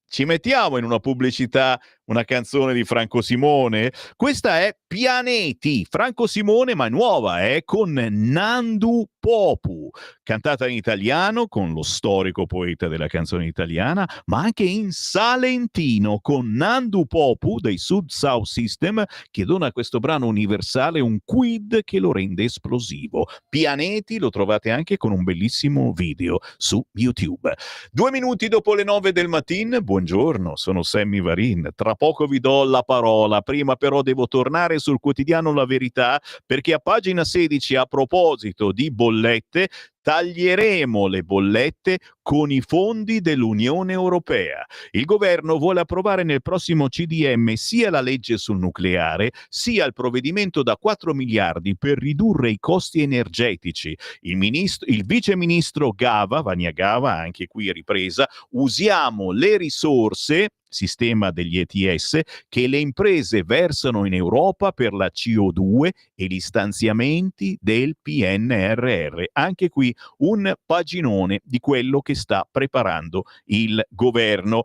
Ci mettiamo in una pubblicità una canzone di Franco Simone? Questa è Pianeti, Franco Simone, ma è nuova, con Nandu Popu, cantata in italiano con lo storico poeta della canzone italiana, ma anche in salentino con Nandu Popu dei Sud South System, che dona a questo brano universale un quid che lo rende esplosivo. Pianeti lo trovate anche con un bellissimo video su YouTube. 2 minuti dopo le 9 del mattino, buongiorno, sono Sammy Varin. Tra poco vi do la parola, prima però devo tornare sul quotidiano La Verità, perché a pagina 16, a proposito di bollette, taglieremo le bollette con i fondi dell'Unione Europea. Il governo vuole approvare nel prossimo CDM sia la legge sul nucleare, sia il provvedimento da 4 miliardi per ridurre i costi energetici. Il vice ministro Gava, Vania Gava, anche qui ripresa, usiamo le risorse, sistema degli ETS, che le imprese versano in Europa per la CO2 e gli stanziamenti del PNRR. Anche qui un paginone di quello che sta preparando il governo.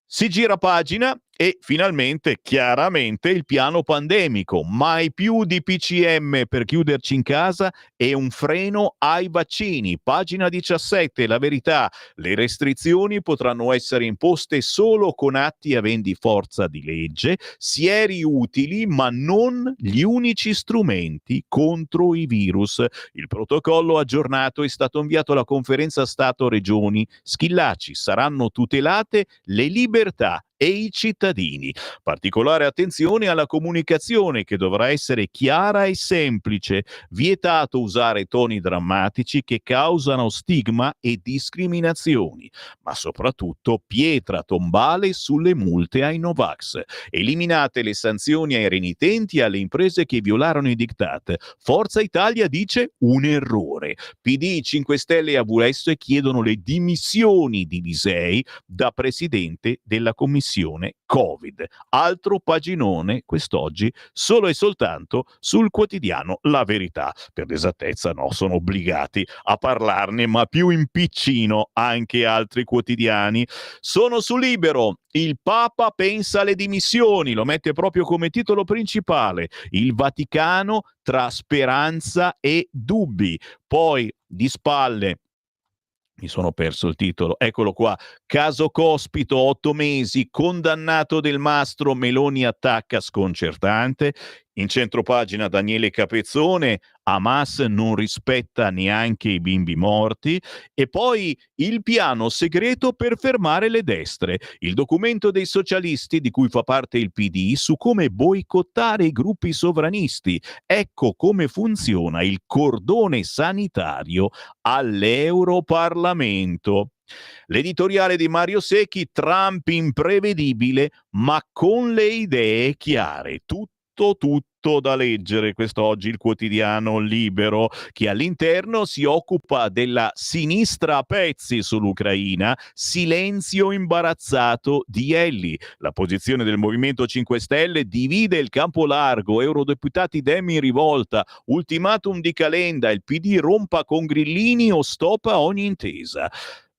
Si gira pagina e finalmente, chiaramente, il piano pandemico. Mai più di PCM per chiuderci in casa e un freno ai vaccini. Pagina 17, La Verità. Le restrizioni potranno essere imposte solo con atti aventi forza di legge, sieri utili, ma non gli unici strumenti contro i virus. Il protocollo aggiornato è stato inviato alla conferenza Stato-Regioni. Schillaci, saranno tutelate le libertà e i cittadini. Particolare attenzione alla comunicazione, che dovrà essere chiara e semplice. Vietato usare toni drammatici che causano stigma e discriminazioni, ma soprattutto pietra tombale sulle multe ai Novax. Eliminate le sanzioni ai renitenti e alle imprese che violarono i diktat. Forza Italia dice un errore. PD, 5 Stelle e AVS chiedono le dimissioni di Lisei da presidente della commissione Covid. Altro paginone quest'oggi solo e soltanto sul quotidiano La Verità. Per l'esattezza no, sono obbligati a parlarne, ma più in piccino anche altri quotidiani. Sono su Libero. Il Papa pensa alle dimissioni, lo mette proprio come titolo principale. Il Vaticano tra speranza e dubbi. Poi di spalle, mi sono perso il titolo, eccolo qua. Caso Cospito, 8 mesi, condannato Del Mastro, Meloni attacca sconcertante. In centropagina Daniele Capezzone, Hamas non rispetta neanche i bimbi morti. E poi il piano segreto per fermare le destre, il documento dei socialisti di cui fa parte il PD su come boicottare i gruppi sovranisti. Ecco come funziona il cordone sanitario all'Europarlamento. L'editoriale di Mario Secchi, Trump imprevedibile ma con le idee chiare. Tutto da leggere quest'oggi il quotidiano Libero, che all'interno si occupa della sinistra a pezzi sull'Ucraina. Silenzio imbarazzato di Elli. La posizione del Movimento 5 Stelle divide il campo largo. Eurodeputati Dem in rivolta. Ultimatum di Calenda. Il PD rompa con Grillini o stoppa ogni intesa.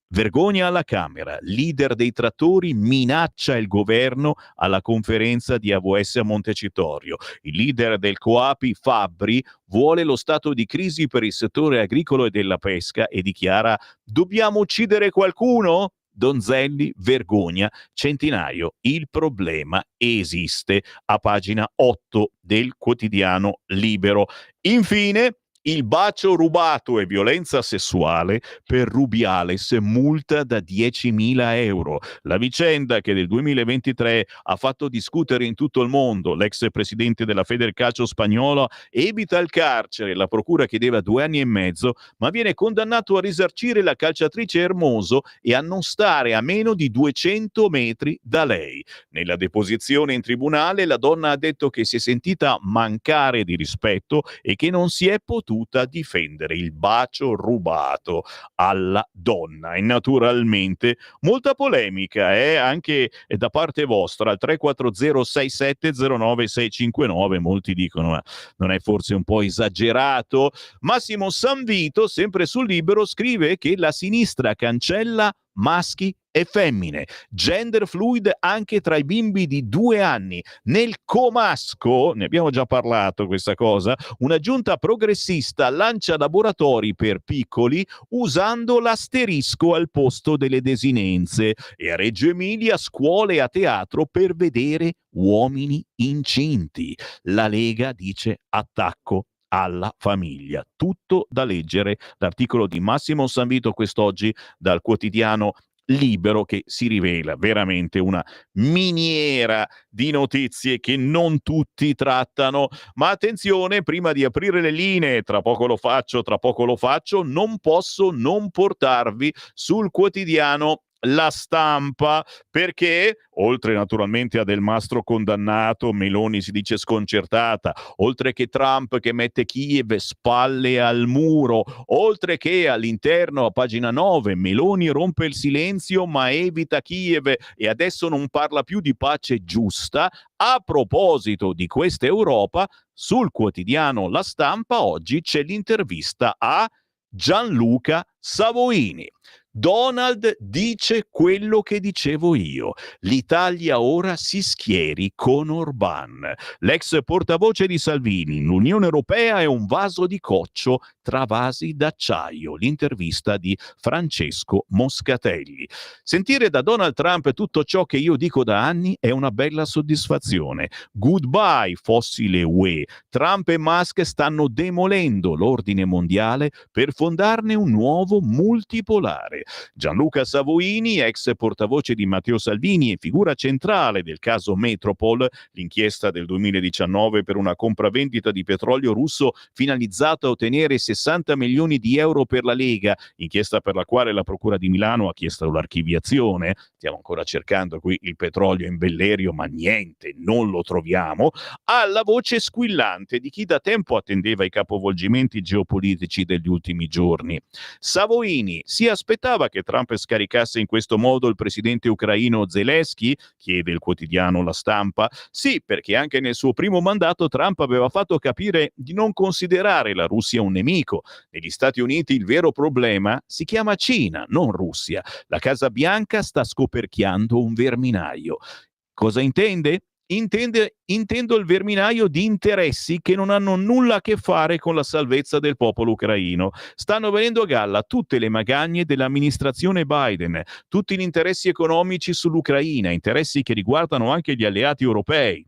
Vergogna alla Camera, leader dei trattori minaccia il governo alla conferenza di AVS a Montecitorio. Il leader del Coapi, Fabbri, vuole lo stato di crisi per il settore agricolo e della pesca e dichiara: dobbiamo uccidere qualcuno? Donzelli, vergogna, Centinaio, il problema esiste, a pagina 8 del quotidiano Libero. Infine, Il bacio rubato e violenza sessuale per Rubiales, multa da 10.000 euro. La vicenda che nel 2023 ha fatto discutere in tutto il mondo. L'ex presidente della Federcalcio spagnola evita il carcere, la procura chiedeva 2 anni e mezzo, ma viene condannato a risarcire la calciatrice Hermoso e a non stare a meno di 200 metri da lei. Nella deposizione in tribunale la donna ha detto che si è sentita mancare di rispetto e che non si è potuta difendere. Il bacio rubato alla donna. E naturalmente molta polemica anche da parte vostra al 340670969. Molti dicono ma non è forse un po' esagerato? Massimo Sanvito, sempre sul Libero, scrive che la sinistra cancella maschi e femmine, gender fluid anche tra i bimbi di 2 anni. Nel comasco, ne abbiamo già parlato questa cosa, una giunta progressista lancia laboratori per piccoli usando l'asterisco al posto delle desinenze, e a Reggio Emilia scuole a teatro per vedere uomini incinti. La Lega dice attacco alla famiglia. Tutto da leggere, l'articolo di Massimo Sanvito quest'oggi dal quotidiano Libero, che si rivela veramente una miniera di notizie che non tutti trattano. Ma attenzione, prima di aprire le linee, tra poco lo faccio, non posso non portarvi sul quotidiano La Stampa, perché oltre naturalmente a Del Mastro condannato, Meloni si dice sconcertata, oltre che Trump che mette Kiev spalle al muro, oltre che all'interno a pagina 9 Meloni rompe il silenzio ma evita Kiev e adesso non parla più di pace giusta. A proposito di questa Europa, sul quotidiano La Stampa oggi c'è l'intervista a Gianluca Savoini. Donald dice quello che dicevo io. L'Italia ora si schieri con Orbán. L'ex portavoce di Salvini, l'Unione Europea è un vaso di coccio tra vasi d'acciaio. L'intervista di Francesco Moscatelli. Sentire da Donald Trump tutto ciò che io dico da anni è una bella soddisfazione. Goodbye fossile UE. Trump e Musk stanno demolendo l'ordine mondiale per fondarne un nuovo multipolare. Gianluca Savoini, ex portavoce di Matteo Salvini e figura centrale del caso Metropol, l'inchiesta del 2019 per una compravendita di petrolio russo finalizzata a ottenere 60 milioni di euro per la Lega, inchiesta per la quale la Procura di Milano ha chiesto l'archiviazione. Stiamo ancora cercando qui il petrolio in Bellerio, ma niente, non lo troviamo. Ha la voce squillante di chi da tempo attendeva i capovolgimenti geopolitici degli ultimi giorni. Savoini si aspettava che Trump scaricasse in questo modo il presidente ucraino Zelensky? Chiede il quotidiano La Stampa. Sì, perché anche nel suo primo mandato Trump aveva fatto capire di non considerare la Russia un nemico. Negli Stati Uniti il vero problema si chiama Cina, non Russia. La Casa Bianca sta scoperchiando un verminaio. Cosa intende? Intendo il verminaio di interessi che non hanno nulla a che fare con la salvezza del popolo ucraino. Stanno venendo a galla tutte le magagne dell'amministrazione Biden, tutti gli interessi economici sull'Ucraina, interessi che riguardano anche gli alleati europei.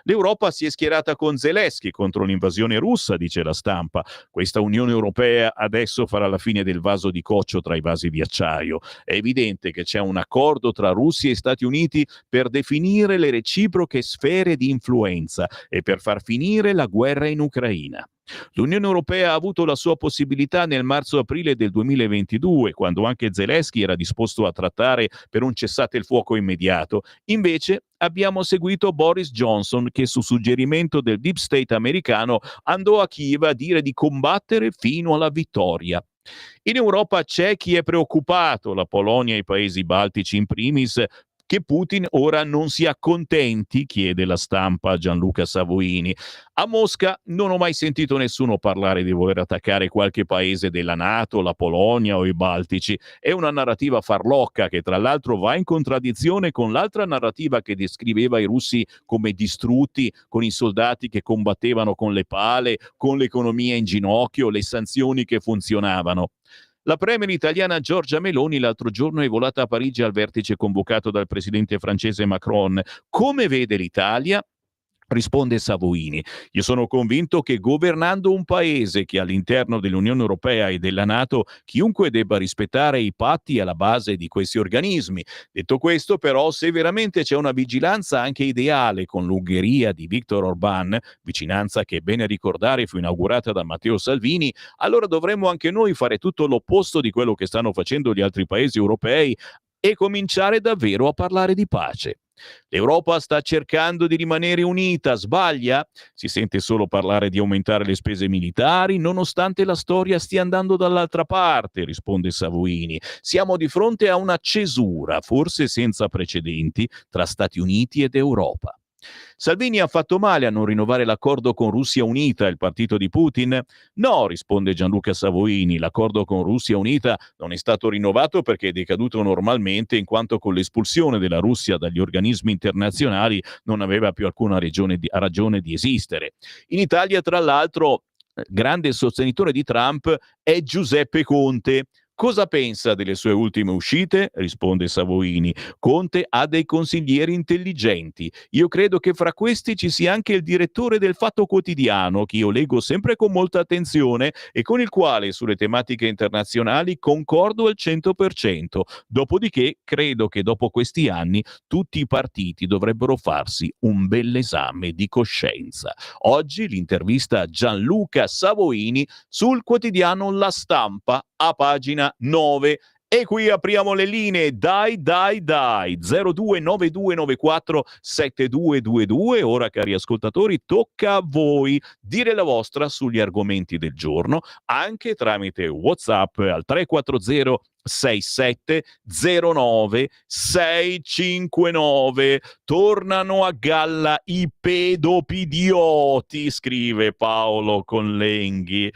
L'Europa si è schierata con Zelensky contro l'invasione russa, dice La Stampa. Questa Unione Europea adesso farà la fine del vaso di coccio tra i vasi di acciaio. È evidente che c'è un accordo tra Russia e Stati Uniti per definire le reciproche sfere di influenza e per far finire la guerra in Ucraina. L'Unione Europea ha avuto la sua possibilità nel marzo-aprile del 2022, quando anche Zelensky era disposto a trattare per un cessate il fuoco immediato. Invece abbiamo seguito Boris Johnson che su suggerimento del deep state americano andò a Kiev a dire di combattere fino alla vittoria. In Europa c'è chi è preoccupato, la Polonia e i paesi baltici in primis, che Putin ora non si accontenti, chiede La Stampa a Gianluca Savoini. A Mosca non ho mai sentito nessuno parlare di voler attaccare qualche paese della NATO, la Polonia o i Baltici. È una narrativa farlocca che tra l'altro va in contraddizione con l'altra narrativa che descriveva i russi come distrutti, con i soldati che combattevano con le pale, con l'economia in ginocchio, le sanzioni che funzionavano. La premier italiana Giorgia Meloni l'altro giorno è volata a Parigi al vertice convocato dal presidente francese Macron. Come vede l'Italia? Risponde Savoini: io sono convinto che governando un paese che all'interno dell'Unione Europea e della NATO chiunque debba rispettare i patti alla base di questi organismi. Detto questo, però, se veramente c'è una vigilanza anche ideale con l'Ungheria di Viktor Orbán, vicinanza che è bene ricordare fu inaugurata da Matteo Salvini, allora dovremmo anche noi fare tutto l'opposto di quello che stanno facendo gli altri paesi europei e cominciare davvero a parlare di pace. L'Europa sta cercando di rimanere unita, sbaglia? Si sente solo parlare di aumentare le spese militari, nonostante la storia stia andando dall'altra parte, risponde Savoini. Siamo di fronte a una cesura, forse senza precedenti, tra Stati Uniti ed Europa. Salvini ha fatto male a non rinnovare l'accordo con Russia Unita, il partito di Putin? No, risponde Gianluca Savoini, l'accordo con Russia Unita non è stato rinnovato perché è decaduto normalmente in quanto con l'espulsione della Russia dagli organismi internazionali non aveva più alcuna ragione di esistere. In Italia, tra l'altro, grande sostenitore di Trump è Giuseppe Conte. Cosa pensa delle sue ultime uscite? Risponde Savoini. Conte ha dei consiglieri intelligenti. Io credo che fra questi ci sia anche il direttore del Fatto Quotidiano, che io leggo sempre con molta attenzione e con il quale sulle tematiche internazionali concordo al 100%. Dopodiché, credo che dopo questi anni tutti i partiti dovrebbero farsi un bell'esame di coscienza. Oggi l'intervista a Gianluca Savoini sul quotidiano La Stampa, a pagina 9. E qui apriamo le linee, dai 0292947222. Ora, cari ascoltatori, tocca a voi dire la vostra sugli argomenti del giorno, anche tramite WhatsApp al 340 6709 659. Tornano a galla i pedopidioti, scrive Paolo Conlenghi.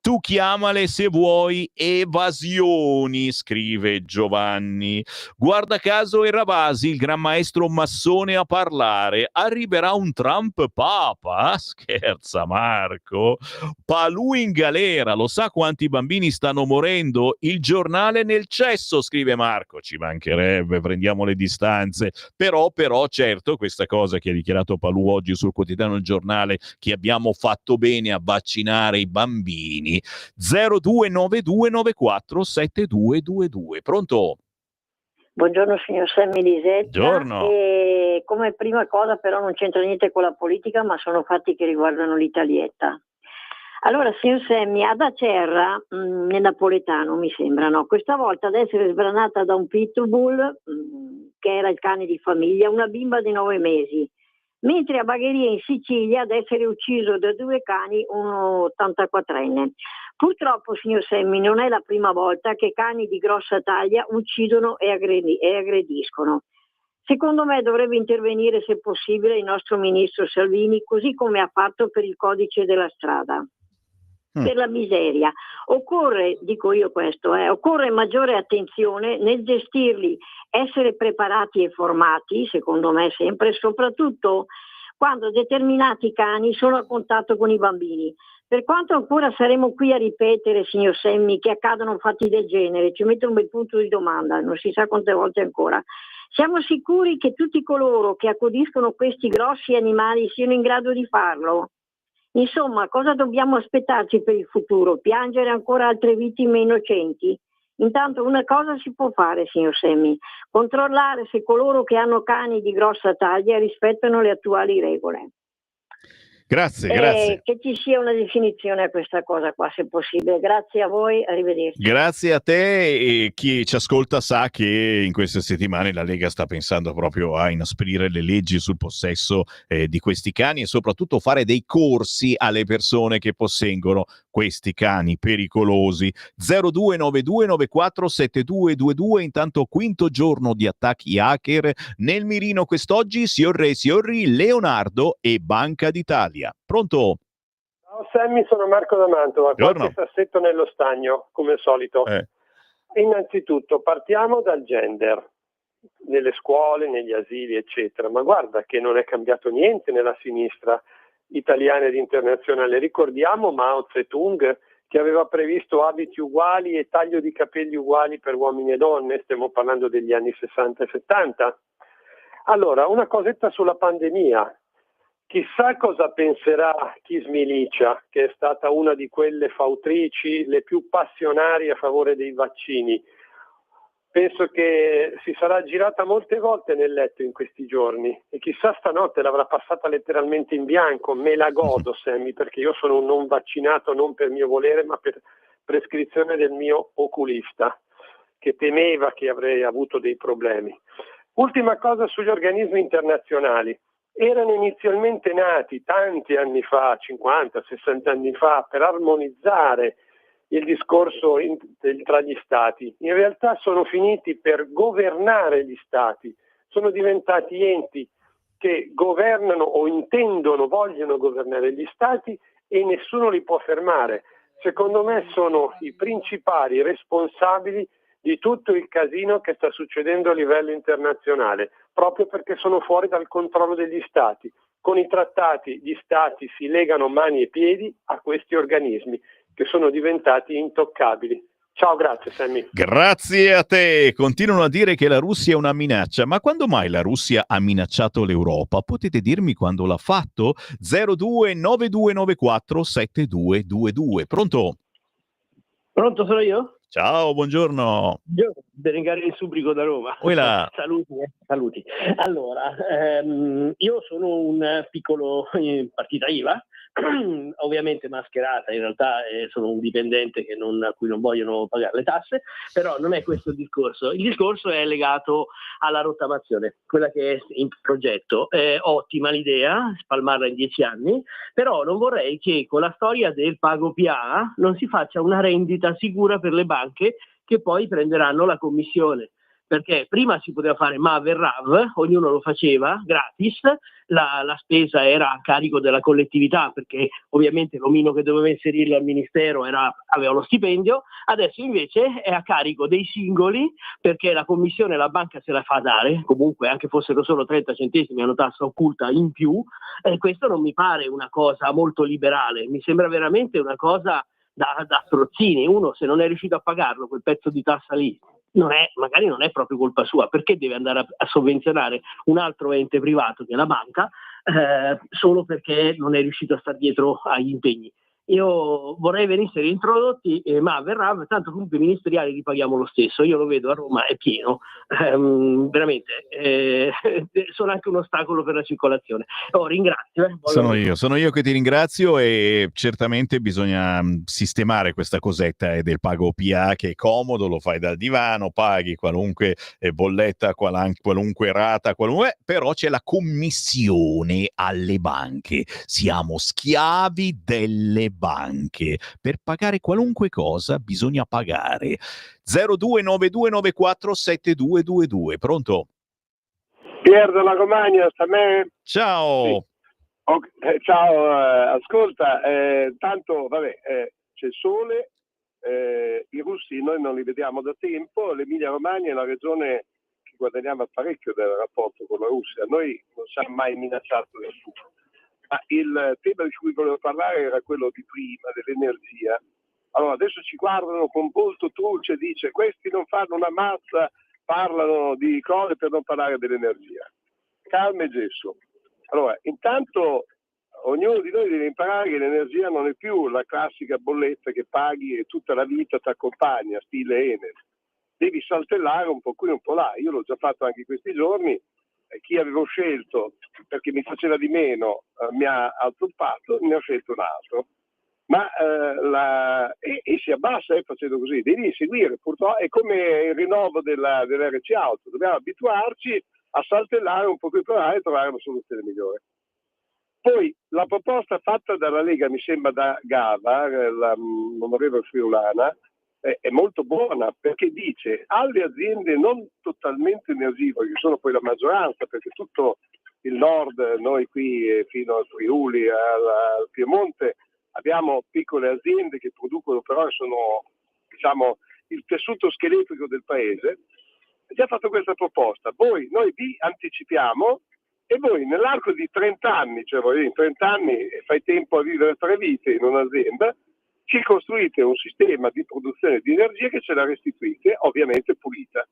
Tu chiamale se vuoi evasioni, scrive Giovanni. Guarda caso era Ravasi, il gran maestro massone, a parlare. Arriverà un Trump papa? Scherza Marco. Palù in galera, lo sa quanti bambini stanno morendo? Il giornale nel cesso, scrive Marco. Ci mancherebbe, prendiamo le distanze. Però, certo, questa cosa che ha dichiarato Palù oggi sul quotidiano Il Giornale, che abbiamo fatto bene a vaccinare i bambini. 0292947222. Pronto? Buongiorno signor Sammy Lisetta. Buongiorno. E come prima cosa però non c'entra niente con la politica, ma sono fatti che riguardano l'Italietta. Allora, signor Sammy, ad Acerra, nel napoletano mi sembra, no? Questa volta ad essere sbranata da un pitbull, che era il cane di famiglia, una bimba di 9 mesi. Mentre a Bagheria in Sicilia ad essere ucciso da 2 cani un 84enne. Purtroppo, signor Sammy, non è la prima volta che cani di grossa taglia uccidono e aggrediscono. Secondo me dovrebbe intervenire, se possibile, il nostro ministro Salvini, così come ha fatto per il codice della strada. Per la miseria. Occorre, dico io questo, occorre maggiore attenzione nel gestirli, essere preparati e formati, secondo me sempre, soprattutto quando determinati cani sono a contatto con i bambini. Per quanto ancora saremo qui a ripetere, signor Sammy, che accadono fatti del genere, ci mette un bel punto di domanda, non si sa quante volte ancora. Siamo sicuri che tutti coloro che accudiscono questi grossi animali siano in grado di farlo? Insomma, cosa dobbiamo aspettarci per il futuro? Piangere ancora altre vittime innocenti? Intanto una cosa si può fare, signor Sammy, controllare se coloro che hanno cani di grossa taglia rispettano le attuali regole. Grazie. Che ci sia una definizione a questa cosa qua, se possibile. Grazie a voi, arrivederci. Grazie a te, e chi ci ascolta sa che in queste settimane la Lega sta pensando proprio a inasprire le leggi sul possesso di questi cani e soprattutto fare dei corsi alle persone che posseggono questi cani pericolosi. 0292947222. Intanto, quinto giorno di attacchi hacker nel mirino quest'oggi, Siorri, Leonardo e Banca d'Italia. Pronto? Ciao Sammy, sono Marco da Mantova, qualche sassetto nello stagno, come al solito. Innanzitutto partiamo dal gender, nelle scuole, negli asili, eccetera, ma guarda che non è cambiato niente nella sinistra italiana ed internazionale. Ricordiamo Mao Zedong, che aveva previsto abiti uguali e taglio di capelli uguali per uomini e donne, stiamo parlando degli anni 60 e 70. Allora, una cosetta sulla pandemia. Chissà cosa penserà chi smilicia, che è stata una di quelle fautrici le più passionali a favore dei vaccini. Penso che si sarà girata molte volte nel letto in questi giorni e chissà stanotte l'avrà passata letteralmente in bianco. Me la godo, Sammy, perché io sono un non vaccinato non per mio volere ma per prescrizione del mio oculista, che temeva che avrei avuto dei problemi. Ultima cosa sugli organismi internazionali. Erano inizialmente nati tanti anni fa, 50, 60 anni fa, per armonizzare il discorso tra gli stati. In realtà sono finiti per governare gli stati, sono diventati enti che governano o intendono, vogliono governare gli stati e nessuno li può fermare. Secondo me sono i principali responsabili di tutto il casino che sta succedendo a livello internazionale, proprio perché sono fuori dal controllo degli stati. Con i trattati gli stati si legano mani e piedi a questi organismi che sono diventati intoccabili. Ciao, grazie Sammy. Grazie a te. Continuano a dire che la Russia è una minaccia, ma quando mai la Russia ha minacciato l'Europa? Potete dirmi quando l'ha fatto? 029294 7222. Pronto? Pronto, sono io? Ciao, buongiorno. Io Berengario Subrico da Roma. Saluti. Allora, io sono un piccolo partita IVA, ovviamente mascherata, in realtà sono un dipendente a cui non vogliono pagare le tasse, però non è questo il discorso. Il discorso è legato alla rottamazione, quella che è in progetto. È ottima l'idea, spalmarla in 10 anni, però non vorrei che con la storia del pago PA non si faccia una rendita sicura per le banche che poi prenderanno la commissione. Perché prima si poteva fare MAV e RAV, ognuno lo faceva gratis, la spesa era a carico della collettività perché ovviamente l'omino che doveva inserirlo al ministero aveva lo stipendio, adesso invece è a carico dei singoli perché la commissione la banca se la fa dare, comunque anche fossero solo 30 centesimi è una tassa occulta in più, e questo non mi pare una cosa molto liberale, mi sembra veramente una cosa da strozzini. Uno se non è riuscito a pagarlo quel pezzo di tassa lì, magari non è proprio colpa sua, perché deve andare a sovvenzionare un altro ente privato che è la banca solo perché non è riuscito a stare dietro agli impegni. Io vorrei venissero introdotti ma verrà, tanto comunque i ministeriali li paghiamo lo stesso, io lo vedo a Roma è pieno, veramente sono anche un ostacolo per la circolazione. Ringrazio. Sono io che ti ringrazio, e certamente bisogna sistemare questa cosetta del pago PA, che è comodo, lo fai dal divano, paghi qualunque bolletta, qualunque rata, però c'è la commissione alle banche, siamo schiavi delle banche, per pagare qualunque cosa bisogna pagare. 029294 7222. Pronto? Pier della Romagna, sta a me? Ciao. Sì. Ciao, ascolta, tanto vabbè, c'è il sole, i russi noi non li vediamo da tempo, l'Emilia Romagna è la regione che guadagniamo parecchio del rapporto con la Russia, noi non siamo mai minacciati nessuno. Ma il tema di cui volevo parlare era quello di prima, dell'energia. Allora, adesso ci guardano con volto truce e dice questi non fanno una mazza, parlano di cose per non parlare dell'energia. Calma e gesso. Allora, intanto ognuno di noi deve imparare che l'energia non è più la classica bolletta che paghi e tutta la vita ti accompagna, stile Enel. Devi saltellare un po' qui e un po' là. Io l'ho già fatto anche in questi giorni. Chi avevo scelto perché mi faceva di meno mi ha azzoppato, ne ho scelto un altro, ma e si abbassa facendo così, devi seguire, purtroppo è come il rinnovo dell'RC Auto, dobbiamo abituarci a saltellare un po' più e trovare una soluzione migliore. Poi la proposta fatta dalla Lega, mi sembra da Gava, l'onorevole Friulana, è molto buona, perché dice alle aziende non totalmente energivore, che sono poi la maggioranza, perché tutto il nord, noi qui fino al Friuli, al Piemonte, abbiamo piccole aziende che producono, però sono, diciamo, il tessuto scheletrico del paese. Ci ha fatto questa proposta, noi vi anticipiamo e voi nell'arco di 30 anni, cioè voi in 30 anni fai tempo a vivere 3 vite in un'azienda, ci costruite un sistema di produzione di energia che ce la restituite, ovviamente pulita.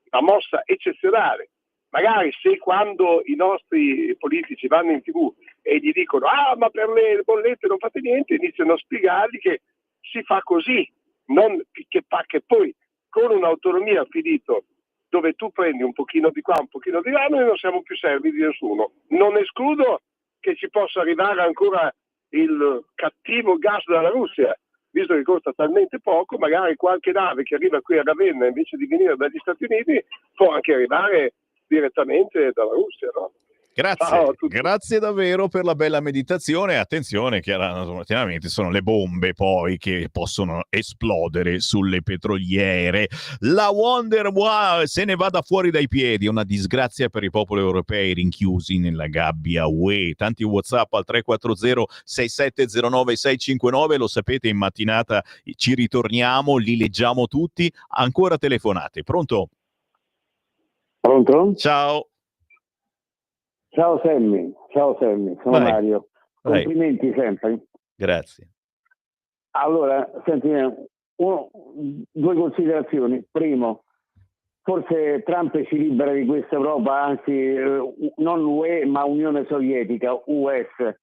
Una mossa eccezionale. Magari se quando i nostri politici vanno in TV e gli dicono ma per le bollette non fate niente, iniziano a spiegargli che si fa così, non che poi con un'autonomia finito dove tu prendi un pochino di qua, un pochino di là, noi non siamo più servi di nessuno. Non escludo che ci possa arrivare ancora il cattivo gas dalla Russia, visto che costa talmente poco, magari qualche nave che arriva qui a Ravenna invece di venire dagli Stati Uniti può anche arrivare direttamente dalla Russia, no? Grazie davvero per la bella meditazione. Attenzione, chiaramente sono le bombe poi che possono esplodere sulle petroliere. La Wonderwall se ne vada fuori dai piedi, è una disgrazia per i popoli europei rinchiusi nella gabbia UE. Tanti WhatsApp al 340 6709 659, lo sapete, in mattinata ci ritorniamo, li leggiamo tutti. Ancora telefonate. Pronto? Ciao. Ciao Sammy, sono Vai. Mario. Vai. Complimenti sempre. Grazie. Allora, senti, due considerazioni. Primo, forse Trump si libera di questa Europa, anzi non UE ma Unione Sovietica, US.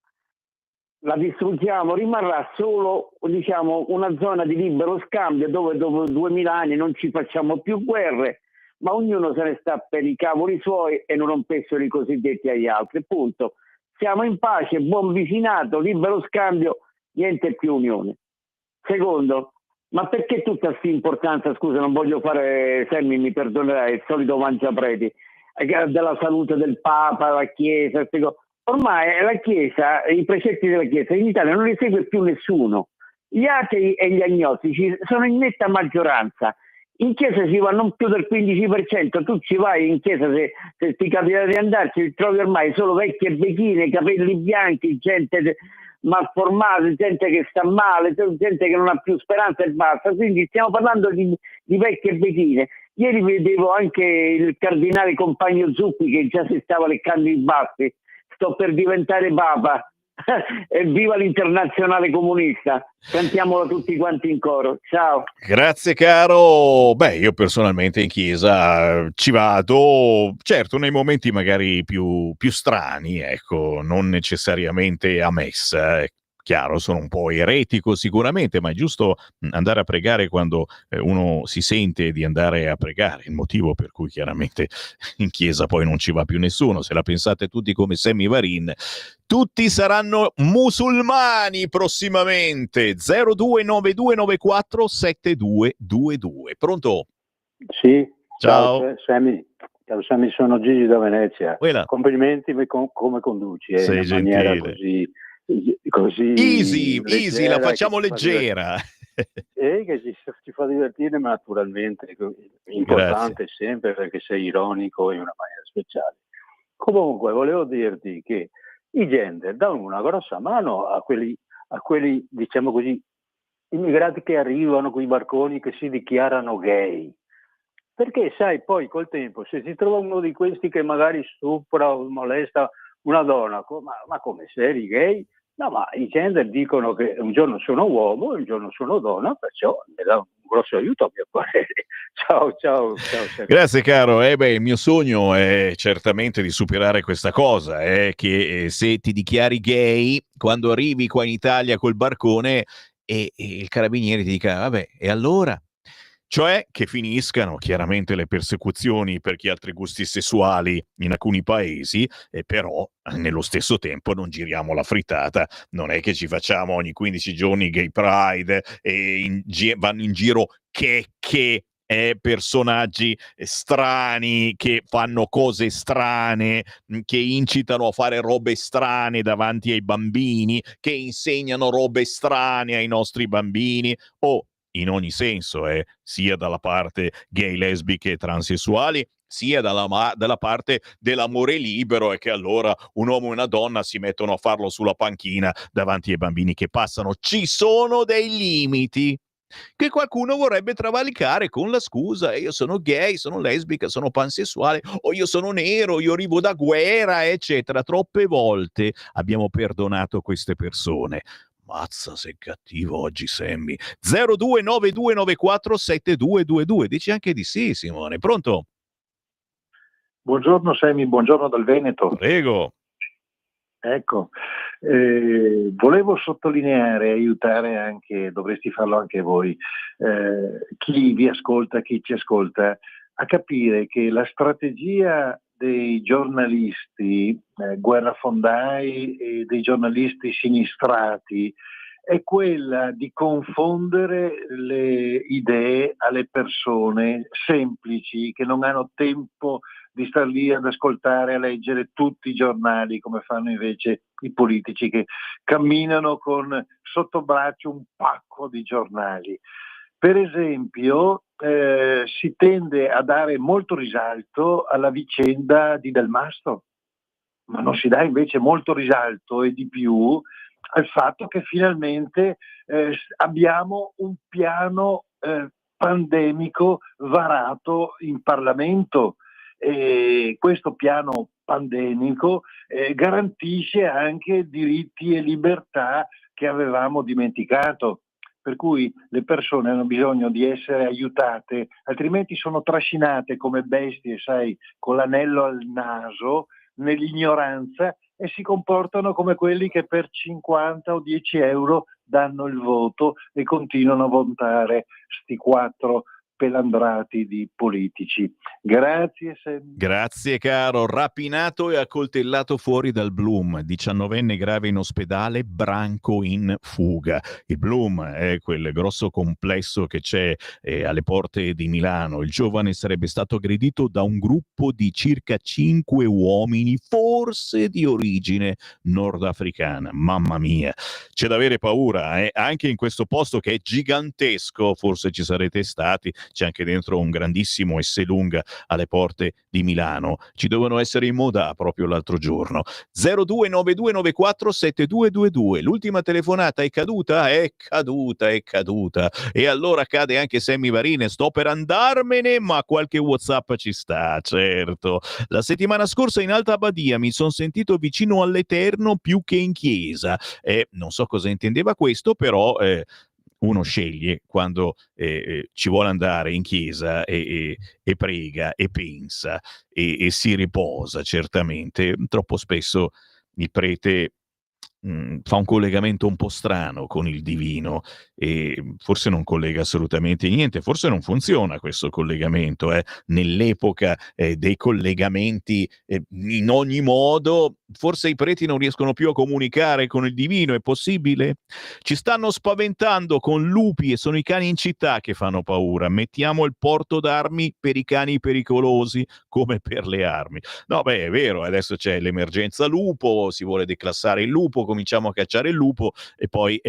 La distruggiamo, rimarrà solo, diciamo, una zona di libero scambio dove dopo 2000 anni non ci facciamo più guerre, ma ognuno se ne sta per i cavoli suoi e non rompessero i cosiddetti agli altri. Punto. Siamo in pace, buon vicinato, libero scambio, niente più unione. Secondo, ma perché tutta questa importanza, scusa, non voglio fare, Sammy mi perdonerai, il solito mangiapreti, della salute del Papa, la Chiesa, ormai la Chiesa, i precetti della Chiesa in Italia non li segue più nessuno. Gli atei e gli agnostici sono in netta maggioranza. In chiesa si va non più del 15%, tu ci vai in chiesa, se ti capita di andarci, trovi ormai solo vecchie vecchine, capelli bianchi, gente malformata, gente che sta male, gente che non ha più speranza e basta. Quindi stiamo parlando di vecchie vecchine. Ieri vedevo anche il cardinale compagno Zuppi che già si stava leccando i baffi. Sto per diventare papa. Evviva l'internazionale comunista, cantiamolo tutti quanti in coro. Ciao. Grazie caro. Beh, io personalmente in chiesa ci vado, certo nei momenti magari più strani, ecco, non necessariamente a messa. Chiaro, sono un po' eretico sicuramente, ma è giusto andare a pregare quando uno si sente di andare a pregare, il motivo per cui chiaramente in chiesa poi non ci va più nessuno. Se la pensate tutti come Sammy Varin, tutti saranno musulmani prossimamente. 0292947222. Pronto? Sì. Ciao. Sammy. Ciao Sammy, sono Gigi da Venezia. Quella. Complimenti come conduci. Sei in maniera gentile. così easy, la facciamo leggera. E che ci fa divertire, ma naturalmente importante. Grazie. Sempre perché sei ironico in una maniera speciale. Comunque volevo dirti che i gender danno una grossa mano a quelli diciamo così immigrati che arrivano con i barconi che si dichiarano gay, perché sai poi col tempo se si trova uno di questi che magari stupra o molesta una donna, ma come sei gay? No, ma i gender dicono che un giorno sono uomo e un giorno sono donna, perciò mi dà un grosso aiuto a mio parere. Ciao. Grazie caro. Il mio sogno è certamente di superare questa cosa, che se ti dichiari gay, quando arrivi qua in Italia col barcone e il carabiniere ti dica, vabbè, e allora? Cioè che finiscano chiaramente le persecuzioni per chi ha altri gusti sessuali in alcuni paesi, però nello stesso tempo non giriamo la frittata. Non è che ci facciamo ogni 15 giorni gay pride e vanno in giro che personaggi strani che fanno cose strane, che incitano a fare robe strane davanti ai bambini, che insegnano robe strane ai nostri bambini, in ogni senso, sia dalla parte gay, lesbiche e transessuali, sia dalla parte dell'amore libero, e che allora un uomo e una donna si mettono a farlo sulla panchina davanti ai bambini che passano. Ci sono dei limiti che qualcuno vorrebbe travalicare con la scusa: io sono gay, sono lesbica, sono pansessuale, o io sono nero, io arrivo da guerra, eccetera. Troppe volte abbiamo perdonato queste persone. Mazza, sei cattivo oggi, Sammy. 0292947222. Dici anche di sì, Simone. Pronto? Buongiorno Sammy, buongiorno dal Veneto. Prego. Ecco, volevo sottolineare, aiutare anche, dovresti farlo anche voi, chi vi ascolta, chi ci ascolta, a capire che la strategia dei giornalisti guerrafondai e dei giornalisti sinistrati è quella di confondere le idee alle persone semplici che non hanno tempo di star lì ad ascoltare, a leggere tutti i giornali come fanno invece i politici che camminano con sotto braccio un pacco di giornali. Per esempio, si tende a dare molto risalto alla vicenda di Del Mastro, ma non si dà invece molto risalto e di più al fatto che finalmente abbiamo un piano pandemico varato in Parlamento. E questo piano pandemico garantisce anche diritti e libertà che avevamo dimenticato. Per cui le persone hanno bisogno di essere aiutate, altrimenti sono trascinate come bestie, sai, con l'anello al naso, nell'ignoranza, e si comportano come quelli che per 50 o 10 euro danno il voto e continuano a votare sti 4 pelandrati di politici. Grazie Sam. Grazie caro. Rapinato e accoltellato fuori dal Bloom, 19enne grave in ospedale, branco in fuga. Il Bloom è quel grosso complesso che c'è alle porte di Milano. Il giovane sarebbe stato aggredito da un gruppo di circa 5 uomini, forse di origine nordafricana. Mamma mia, c'è da avere paura, anche in questo posto che è gigantesco. Forse ci sarete stati, c'è anche dentro un grandissimo Esselunga alle porte di Milano. Ci dovevano essere in moda proprio l'altro giorno. 0292947222. L'ultima telefonata è caduta? È caduta. E allora cade anche Sammy Varin. Sto per andarmene, ma qualche WhatsApp ci sta, certo. La settimana scorsa in Alta Badia mi sono sentito vicino all'Eterno più che in chiesa. Non so cosa intendeva questo, però uno sceglie quando ci vuole andare in chiesa e prega e pensa e si riposa, certamente. Troppo spesso il prete fa un collegamento un po' strano con il divino e forse non collega assolutamente niente, forse non funziona questo collegamento. Nell'epoca dei collegamenti in ogni modo, forse i preti non riescono più a comunicare con il divino, è possibile? Ci stanno spaventando con lupi e sono i cani in città che fanno paura. Mettiamo il porto d'armi per i cani pericolosi come per le armi. No, beh, è vero, adesso c'è l'emergenza lupo, si vuole declassare il lupo, cominciamo a cacciare il lupo e poi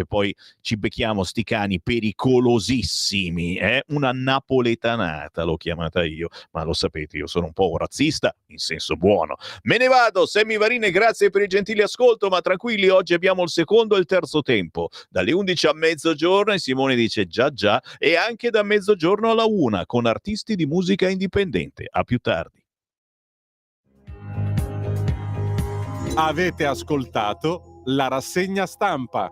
ci becchiamo sti cani pericolosissimi, una napoletanata l'ho chiamata io, ma lo sapete, io sono un po' razzista in senso buono. Me ne vado, Sammy Varin, grazie per il gentile ascolto, ma tranquilli, oggi abbiamo il secondo e il terzo tempo, dalle 11 a mezzogiorno, e Simone dice già, e anche da mezzogiorno alla 1 con artisti di musica indipendente. A più tardi. Avete ascoltato la rassegna stampa.